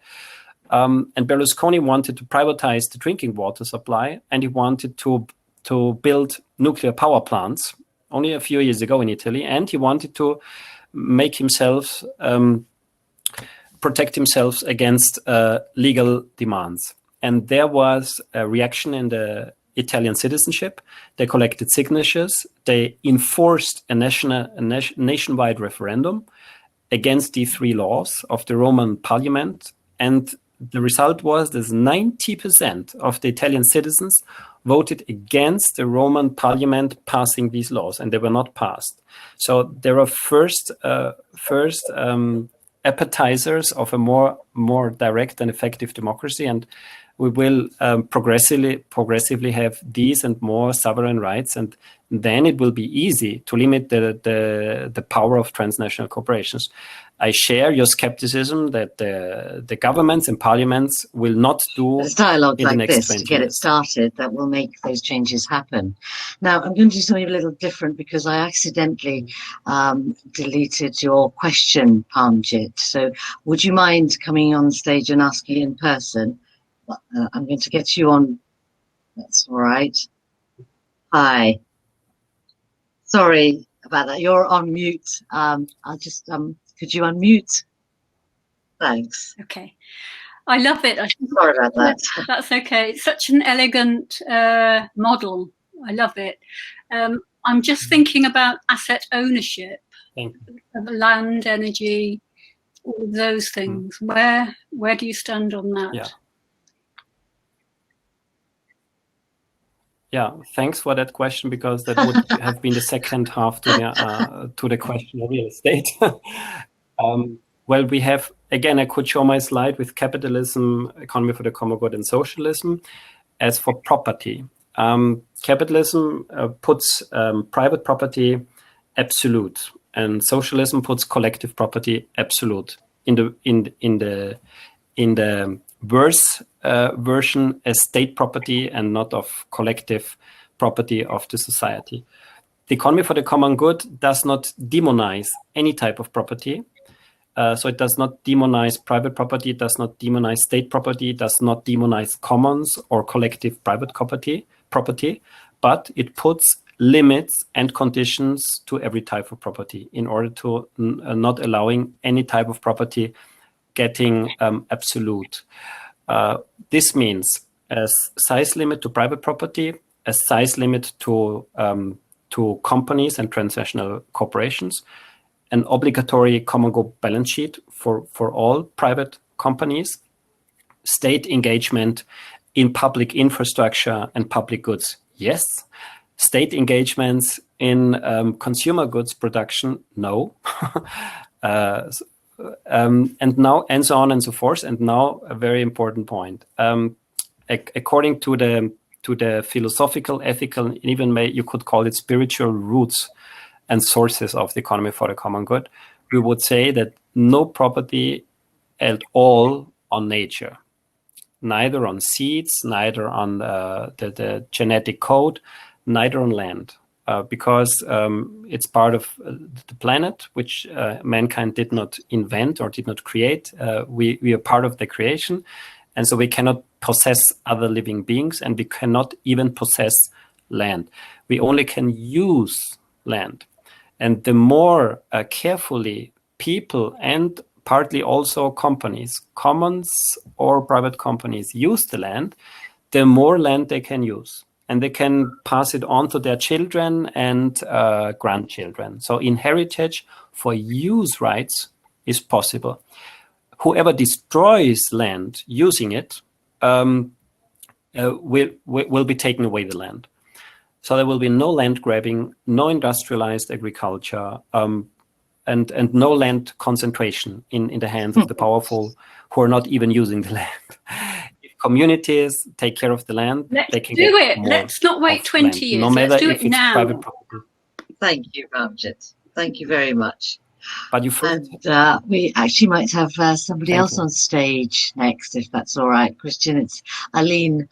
And Berlusconi wanted to privatize the drinking water supply, and he wanted to build nuclear power plants only a few years ago in Italy, and he wanted to make himself protect himself against legal demands. And there was a reaction in the Italian citizenship. They collected signatures. They enforced a nationwide referendum against the three laws of the Roman parliament. And the result was that 90% of the Italian citizens voted against the Roman parliament passing these laws, and they were not passed. So there are first appetizers of a more direct and effective democracy, and we will progressively have these and more sovereign rights, and then it will be easy to limit the power of transnational corporations. I share your skepticism that the governments and parliaments will not do There's dialogue in the like next this 20 to get it years. started that will make those changes happen. Now, I'm going to do something a little different because I accidentally deleted your question, Parmjit. So would you mind coming on stage and asking in person? I'm going to get you on. That's all right. Hi. Sorry about that. You're on mute. I'll just, could you unmute? Thanks. Okay. I love it. Sorry about that. That's okay. It's such an elegant model. I love it. I'm just thinking about asset ownership of land, energy, all of those things. Where do you stand on that? Yeah, thanks for that question, because that would have been the second half to the question of real estate. Well, we have, again, I could show my slide with capitalism, economy for the common good, and socialism. As for property, capitalism puts private property absolute, and socialism puts collective property absolute. In the worse version as state property and not of collective property of the society. The economy for the common good does not demonize any type of property. So it does not demonize private property, it does not demonize state property, it does not demonize commons or collective private property, but it puts limits and conditions to every type of property in order to not allowing any type of property getting absolute. This means a size limit to private property, a size limit to companies and transnational corporations, an obligatory common good balance sheet for all private companies, state engagement in public infrastructure and public goods. Yes. State engagements in consumer goods production, no. And so on and so forth. And now a very important point. According to the to the philosophical, ethical, and even you could call it spiritual roots and sources of the economy for the common good, we would say that no property at all on nature, neither on seeds, neither on the genetic code, neither on land, because it's part of the planet, which mankind did not invent or did not create. We are part of the creation, and so we cannot possess other living beings, and we cannot even possess land. We only can use land. And the more carefully people and partly also companies, commons or private companies, use the land, the more land they can use. And they can pass it on to their children and grandchildren. So inheritance for use rights is possible. Whoever destroys land using it will be taken away the land. So there will be no land grabbing, no industrialized agriculture, and no land concentration in the hands of the powerful who are not even using the land. If communities take care of the land, they can do get it. more Let's not wait 20 land, years. no matter Let's do if it it's now. private property. Thank you, Ramjit. Thank you very much. But you first, and we actually might have somebody Thank else you. on stage next, if that's all right, Christian. It's Aline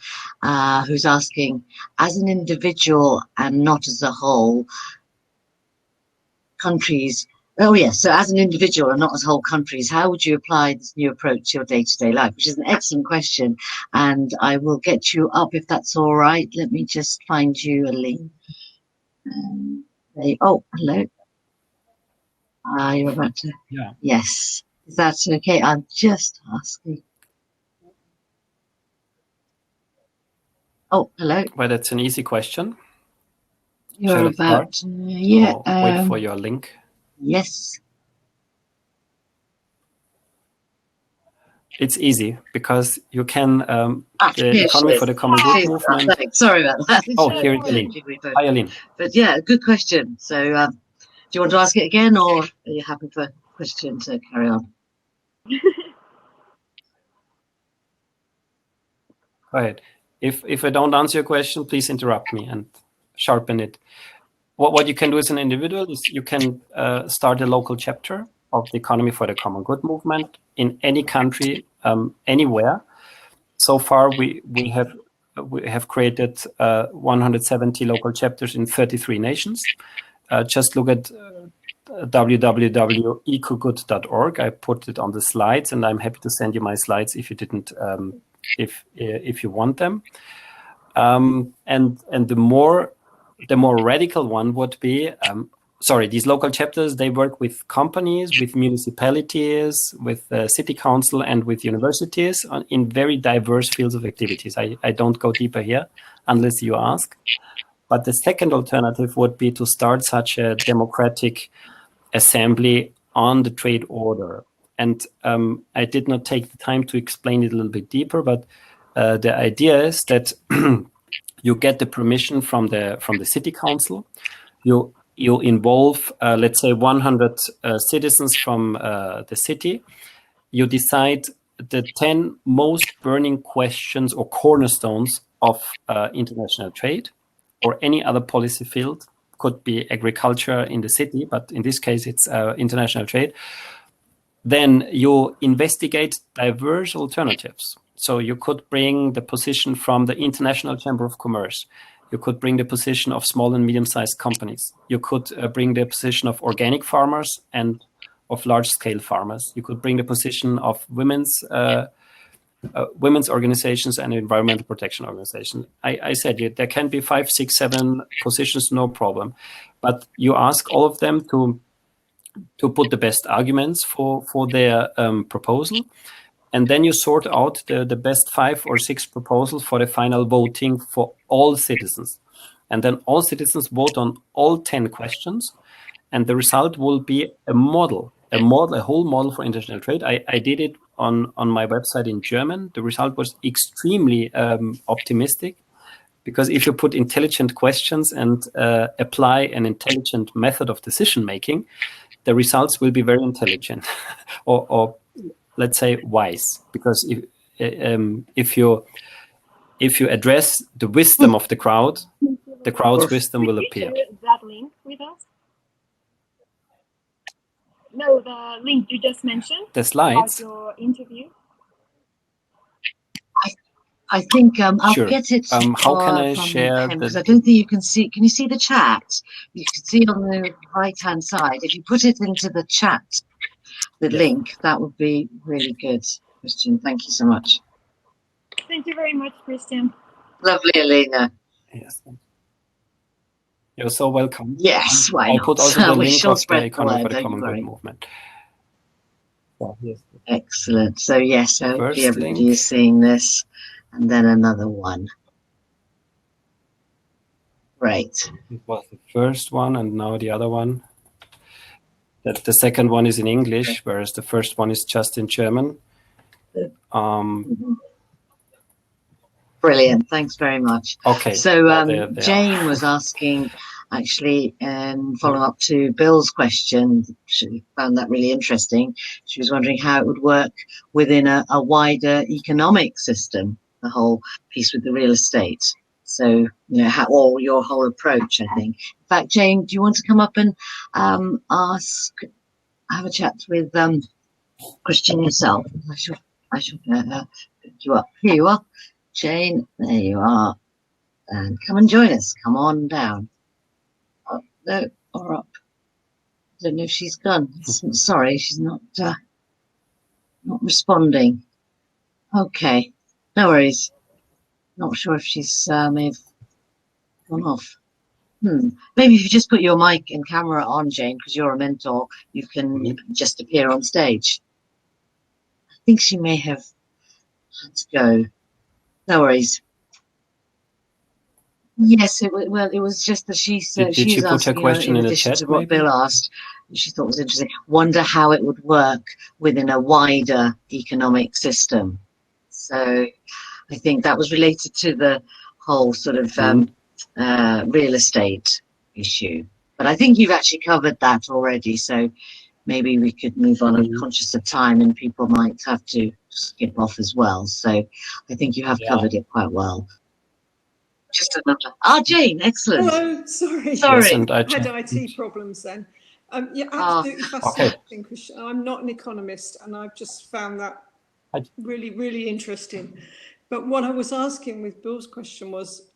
who's asking, as an individual and not as a whole, countries. Oh yes, so as an individual and not as whole countries, how would you apply this new approach to your day-to-day life? Which is an excellent question, and I will get you up if that's all right. Let me just find you, Aline. Oh, hello. You're about to. Yeah. Yes, is that okay? I'm just asking. Oh, hello. Well, that's an easy question. You're Shall I about. start? Yeah. Or wait for your link. Yes. It's easy because you can the Here economy she for the is. common good movement. Thanks. Sorry about that. Oh, here is Aline. Hi, Aline. But yeah, good question. So, do you want to ask it again, or are you happy for Christian to carry on? Go ahead. If I don't answer your question, please interrupt me and sharpen it. What you can do as an individual is you can start a local chapter of the economy for the common good movement in any country, anywhere. So far, we have created 170 local chapters in 33 nations. Just look at www.ecogood.org. I put it on the slides, and I'm happy to send you my slides if you didn't, if you want them. And the more radical one would be, these local chapters, they work with companies, with municipalities, with city council, and with universities in very diverse fields of activities. I don't go deeper here unless you ask. But the second alternative would be to start such a democratic assembly on the trade order. And I did not take the time to explain it a little bit deeper, but the idea is that you get the permission from the city council. You involve, let's say, 100 citizens from the city. You decide the 10 most burning questions or cornerstones of international trade or any other policy field. Could be agriculture in the city, but in this case, it's international trade. Then you investigate diverse alternatives. So you could bring the position from the International Chamber of Commerce. You could bring the position of small and medium-sized companies. You could bring the position of organic farmers and of large-scale farmers. You could bring the position of women's organizations and environmental protection organizations. I said there can be 5, 6, 7 positions, no problem. But you ask all of them to put the best arguments for their proposal. And then you sort out the best 5 or 6 proposals for the final voting for all citizens. And then all citizens vote on all 10 questions. And the result will be a whole model for international trade. I did it on my website in German. The result was extremely optimistic, because if you put intelligent questions and apply an intelligent method of decision making, the results will be very intelligent or let's say wise. Because if you if you address the wisdom of the crowd's wisdom will appear. Share that link with us? No, the link you just mentioned. The slides? About your interview. I think I'll Sure. get it. How can I share? Because I don't think you can see. Can you see the chat? You can see on the right-hand side. If you put it into the chat, the link, that would be really good, Christian. Thank you so much. Thank you very much, Christian. Lovely, Elena. Yes. You're so welcome. Yes, why I'll not? put also the We link shall of the spread the Economy word, for the don't Common you Good worry. movement. Excellent. So yes, hopefully First everybody link. is seeing this, and then another one. Great. It was the first one, and now the other one. That the second one is in English, whereas the first one is just in German. Brilliant. Thanks very much. Okay. So Jane was asking, actually, follow up to Bill's question. She found that really interesting. She was wondering how it would work within a wider economic system, the whole piece with the real estate. So, you know, or your whole approach, I think. In fact, Jane, do you want to come up and have a chat with Christian yourself? I shall pick you up. Here you are, Jane. There you are. And come and join us. Come on down. Up, no, or up. I don't know if she's gone. Sorry, she's not responding. Okay, no worries. Not sure if she's may have gone off. Maybe if you just put your mic and camera on, Jane, because you're a mentor, you can just appear on stage. I think she may have had to go. No worries. Yes, it was just that she said Did she put her question in the addition chat, to what maybe? Bill asked, she thought was interesting. Wonder how it would work within a wider economic system. So I think that was related to the whole sort of real estate issue. But I think you've actually covered that already. So maybe we could move on. I'm conscious of time and people might have to skip off as well. So I think you have covered it quite well. Just another. Jane, excellent. Hello, sorry. Yes, and I had IT problems then. Yeah, absolutely fascinating. Okay. I'm not an economist, and I've just found that really, really interesting. But what I was asking with Bill's question was,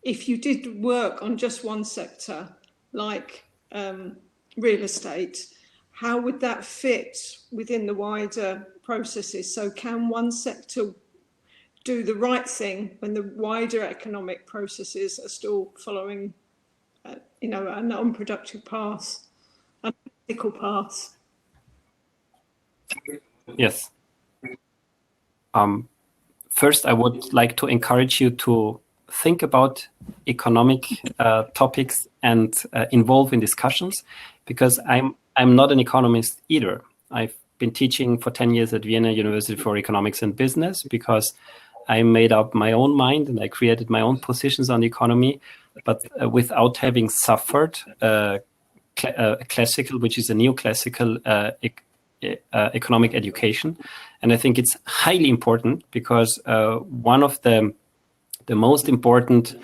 if you did work on just one sector, like real estate, how would that fit within the wider processes? So can one sector do the right thing when the wider economic processes are still following, an unproductive path, an ethical path? Yes. First, I would like to encourage you to think about economic topics and involve in discussions, because I'm not an economist either. I've been teaching for 10 years at Vienna University for Economics and Business because I made up my own mind and I created my own positions on the economy, but without having suffered classical, which is a neoclassical economic education. And I think it's highly important because one of the most important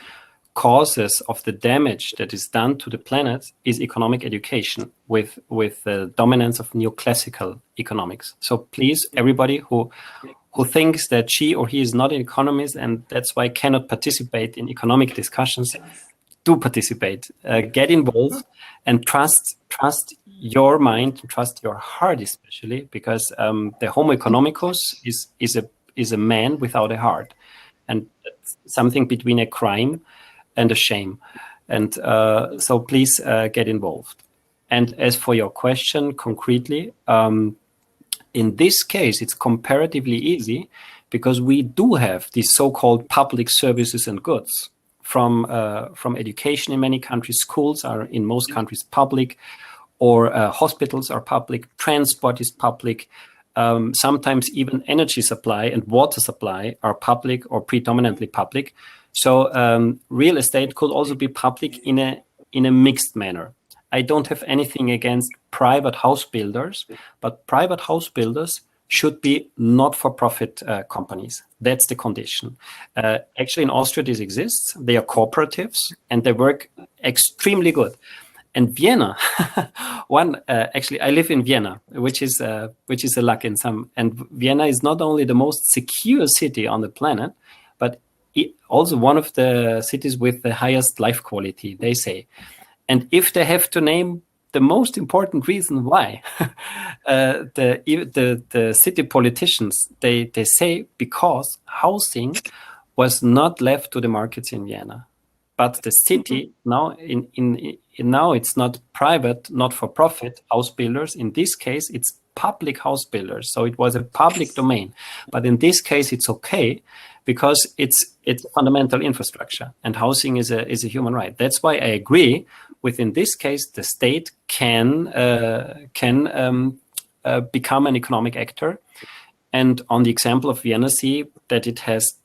causes of the damage that is done to the planet is economic education with the dominance of neoclassical economics. So please, everybody who thinks that she or he is not an economist and that's why cannot participate in economic discussions, do participate, get involved, and trust your mind, trust your heart especially, because the Homo economicus is a man without a heart, and it's something between a crime and a shame. And so please get involved. And as for your question concretely, in this case, it's comparatively easy because we do have these so-called public services and goods from education in many countries. Schools are in most countries public, or hospitals are public, transport is public. Sometimes even energy supply and water supply are public or predominantly public. So real estate could also be public in a mixed manner. I don't have anything against private house builders, but private house builders should be not-for-profit companies. That's the condition. Actually, in Austria, this exists. They are cooperatives, and they work extremely good. And Vienna, actually, I live in Vienna, which is a luck in some. And Vienna is not only the most secure city on the planet, but also one of the cities with the highest life quality, they say. And if they have to name the most important reason why, the city politicians, they say because housing was not left to the markets in Vienna. But the city now, now it's not private, not for profit house builders. In this case, it's public house builders. So it was a public domain. But in this case, it's okay because it's fundamental infrastructure, and housing is a human right. That's why I agree. Within this case, the state can become an economic actor. And on the example of Vienna, see that it has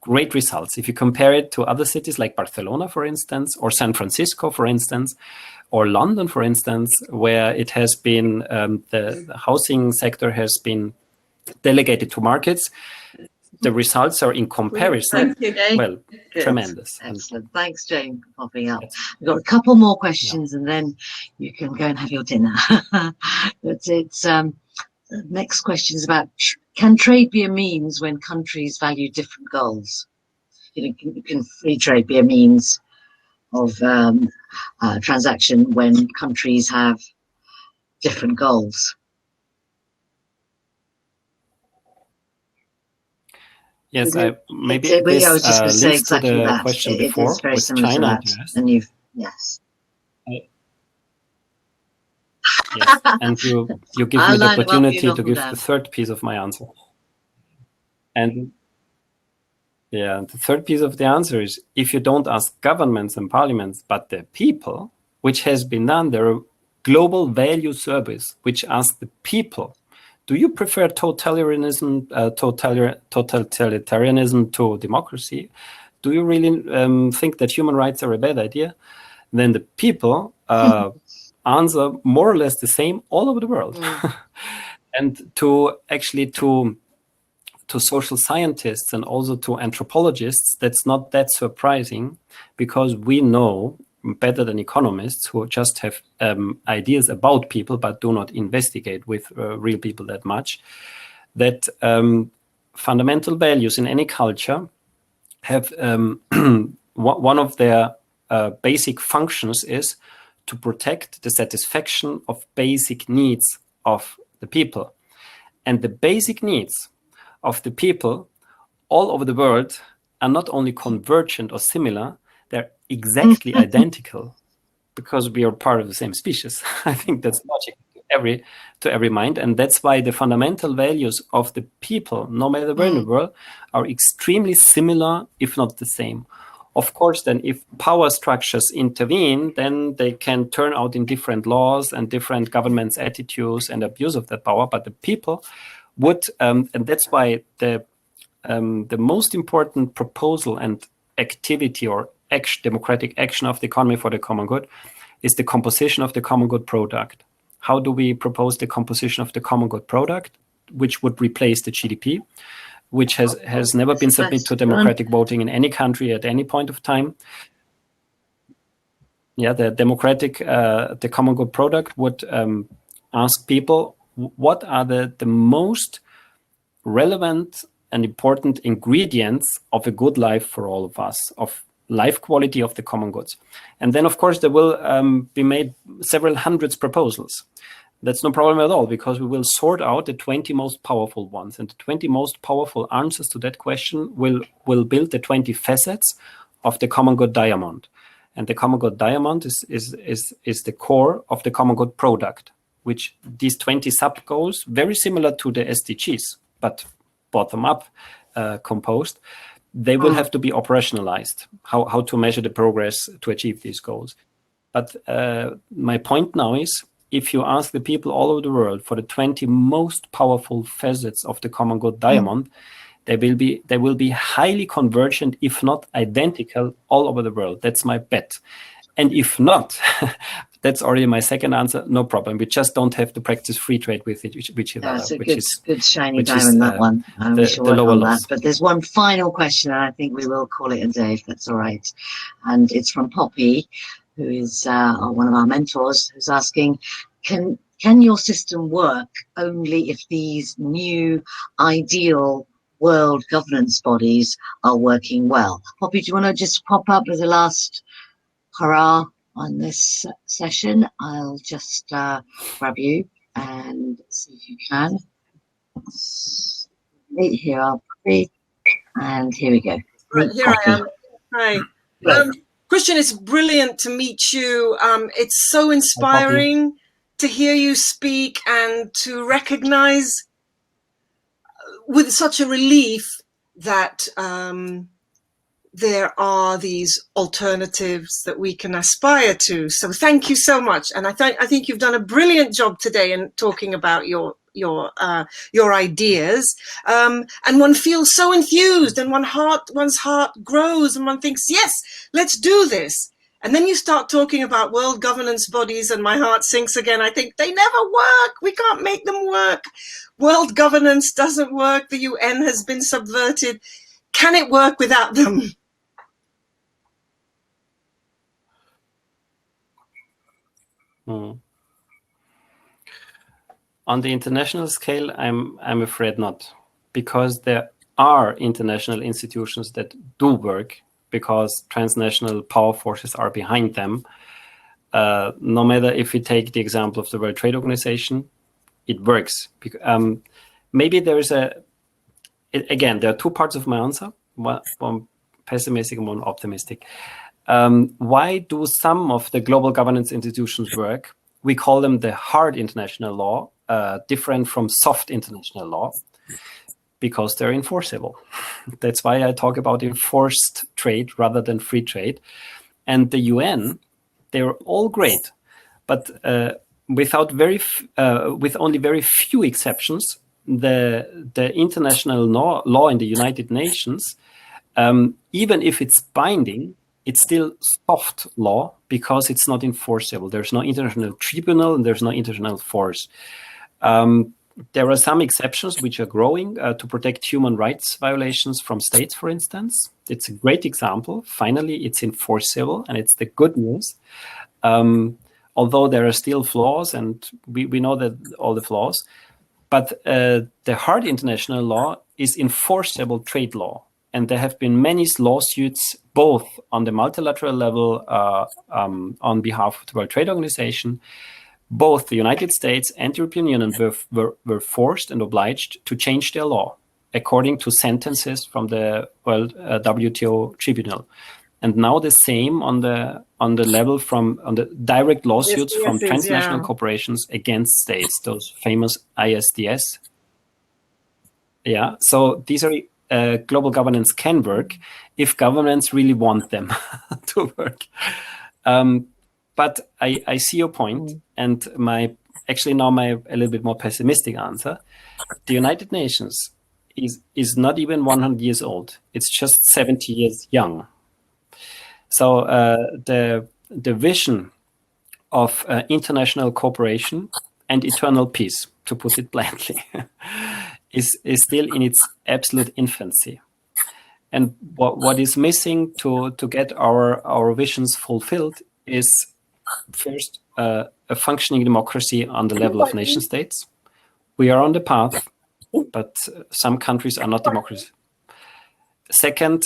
great results. If you compare it to other cities like Barcelona, for instance, or San Francisco, for instance, or London, for instance, where it has been, the housing sector has been delegated to markets, the results are in comparison, well, Good. tremendous. Excellent. Thanks, Jane, for popping up. We've got a couple more questions and then you can go and have your dinner. But it's, the next question is about, can trade be a means when countries value different goals? You know, can free trade be a means of transaction when countries have different goals? Yes, maybe I this was just going to say leads to exactly the that. question before is very with similar China to and that. US. And you've, yes. Yes, and you give me the opportunity to give the third piece of my answer. And yeah, the third piece of the answer is, if you don't ask governments and parliaments, but the people, which has been done, there are global value surveys which ask the people, do you prefer totalitarianism to democracy? Do you really think that human rights are a bad idea? Then the people answer more or less the same all over the world. And to social scientists and also to anthropologists, that's not that surprising, because we know better than economists who just have ideas about people but do not investigate with real people that much, that fundamental values in any culture have one of their basic functions is to protect the satisfaction of basic needs of the people. And the basic needs of the people all over the world are not only convergent or similar, they're exactly identical, because we are part of the same species. I think that's logical to every mind. And that's why the fundamental values of the people, no matter where in the world, are extremely similar, if not the same. Of course, then if power structures intervene, then they can turn out in different laws and different governments' attitudes and abuse of that power. But the people would, and that's why the most important proposal and activity or democratic action of the economy for the common good is the composition of the common good product. How do we propose the composition of the common good product, which would replace the GDP, which has never been submitted to democratic voting in any country at any point of time? Yeah, the common good product would ask people, what are the most relevant and important ingredients of a good life for all of us, of life quality of the common goods? And then, of course, there will be made several hundreds proposals. That's no problem at all, because we will sort out the 20 most powerful ones. And the 20 most powerful answers to that question will build the 20 facets of the common good diamond. And the common good diamond is the core of the common good product, which these 20 sub-goals, very similar to the SDGs, but bottom-up composed, they will have to be operationalized, how to measure the progress to achieve these goals. But my point now is, if you ask the people all over the world for the 20 most powerful facets of the common good diamond, they will be highly convergent, if not identical, all over the world. That's my bet. And if not, that's already my second answer. No problem. We just don't have to practice free trade with each other. It's a which is good shiny diamond, that one. We should work on that. But there's one final question, and I think we will call it a day, if that's all right. And it's from Poppy, who is one of our mentors, who's asking, can your system work only if these new ideal world governance bodies are working well? Poppy, do you want to just pop up as a last hurrah on this session? I'll just grab you and see if you can. Here are Poppy, and here we go. Right, here I am. Hi. Christian, it's brilliant to meet you. It's so inspiring to hear you speak and to recognize with such a relief that there are these alternatives that we can aspire to. So thank you so much. And I think you've done a brilliant job today in talking about your ideas. And one feels so enthused, and one's heart grows, and one thinks, yes, let's do this. And then you start talking about world governance bodies, and my heart sinks again. I think they never work. We can't make them work. World governance doesn't work. The UN has been subverted. Can it work without them? On the international scale, I'm afraid not, because there are international institutions that do work, because transnational power forces are behind them. No matter if we take the example of the World Trade Organization, it works. Maybe there is again, there are two parts of my answer, one pessimistic and one optimistic. Why do some of the global governance institutions work? We call them the hard international law, different from soft international law, because they're enforceable. That's why I talk about enforced trade rather than free trade. And the UN, they're all great, but with only very few exceptions, the international law in the United Nations, even if it's binding, it's still soft law because it's not enforceable. There's no international tribunal and there's no international force. There are some exceptions which are growing to protect human rights violations from states, for instance. It's a great example. Finally, it's enforceable, and it's the good news. Although there are still flaws, and we know that all the flaws, but the hard international law is enforceable trade law. And there have been many lawsuits, both on the multilateral level on behalf of the World Trade Organization. Both the United States and the European Union were forced and obliged to change their law according to sentences from the World WTO Tribunal. And now the same on the level on the direct lawsuits from transnational corporations against states, those famous ISDS. Yeah, so these are global governance can work if governments really want them to work. But I see your point, and my a little bit more pessimistic answer. The United Nations is not even 100 years old. It's just 70 years young. So the vision of international cooperation and eternal peace, to put it bluntly, is still in its absolute infancy. And what is missing to get our visions fulfilled is first a functioning democracy on the level of nation states. We are on the path, but some countries are not democracies. Second,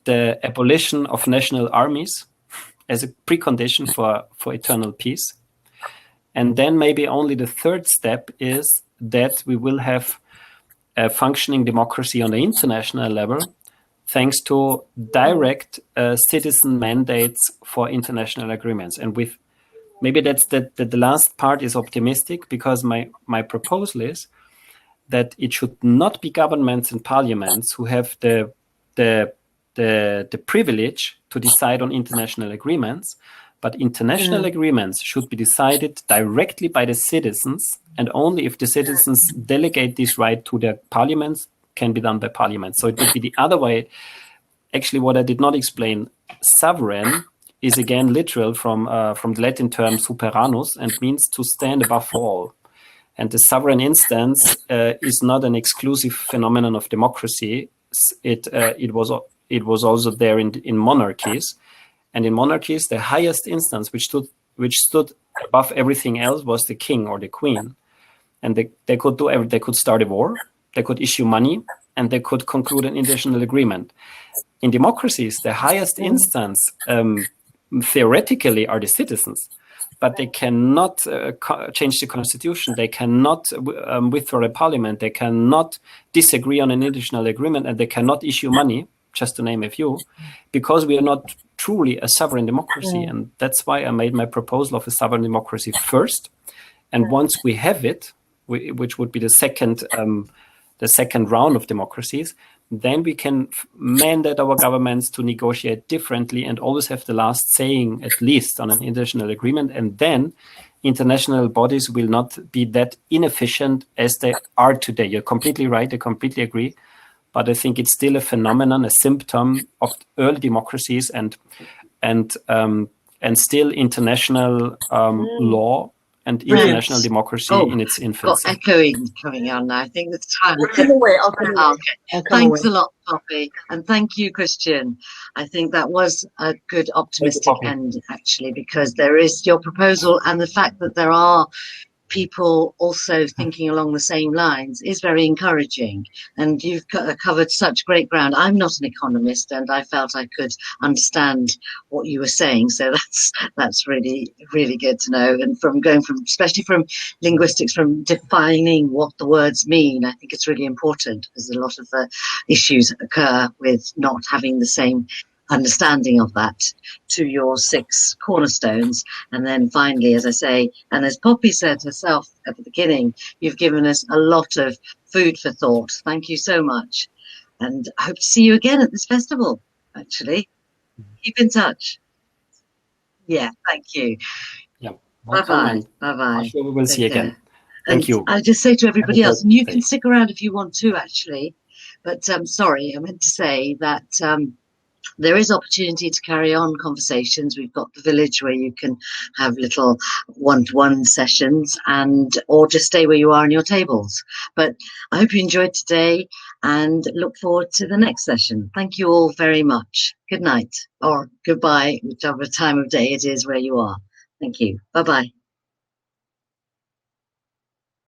the abolition of national armies as a precondition for eternal peace. And then maybe only the third step is that we will have a functioning democracy on the international level, thanks to direct citizen mandates for international agreements. And with maybe that's the last part is optimistic, because my proposal is that it should not be governments and parliaments who have the privilege to decide on international agreements, but international agreements should be decided directly by the citizens, and only if the citizens delegate this right to their parliaments can be done by parliament. So it would be the other way. Actually, what I did not explain, sovereign is again literal from the Latin term superanus and means to stand above all. And the sovereign instance is not an exclusive phenomenon of democracy. It was also there in monarchies, and in monarchies the highest instance which stood above everything else was the king or the queen, and they could do everything. They could start a war, they could issue money, and they could conclude an international agreement. In democracies, the highest instance theoretically are the citizens, but they cannot change the constitution. They cannot withdraw the parliament. They cannot disagree on an international agreement, and they cannot issue money, just to name a few, because we are not truly a sovereign democracy. And that's why I made my proposal of a sovereign democracy first. And once we have it, which would be the second round of democracies, then we can mandate our governments to negotiate differently and always have the last saying, at least on an international agreement. And then international bodies will not be that inefficient as they are today. You're completely right. I completely agree. But I think it's still a phenomenon, a symptom of early democracies and still international law and international democracy in its infancy. Got echoing coming on now. I think it's time. I'll come away. Thanks a lot, Poppy. And thank you, Christian. I think that was a good optimistic end, actually, because there is your proposal, and the fact that there are people also thinking along the same lines is very encouraging. And you've covered such great ground. I'm not an economist, and I felt I could understand what you were saying. So that's really, really good to know. And especially from linguistics, from defining what the words mean, I think it's really important, because a lot of the issues occur with not having the same understanding of that to your 6 cornerstones. And then finally, as I say, and as Poppy said herself at the beginning, you've given us a lot of food for thought. Thank you so much. And I hope to see you again at this festival, actually. Keep in touch. Yeah, thank you. Yeah. Bye-bye. Bye-bye. I'm sure we will see you again. Thank you. I'll just say to everybody else, and you can stick around if you want to, actually, but sorry, I meant to say that there is opportunity to carry on conversations. We've got the village where you can have little one-to-one sessions, or just stay where you are in your tables. But I hope you enjoyed today and look forward to the next session. Thank you all very much. Good night or goodbye, whichever time of day it is where you are. Thank you. Bye-bye.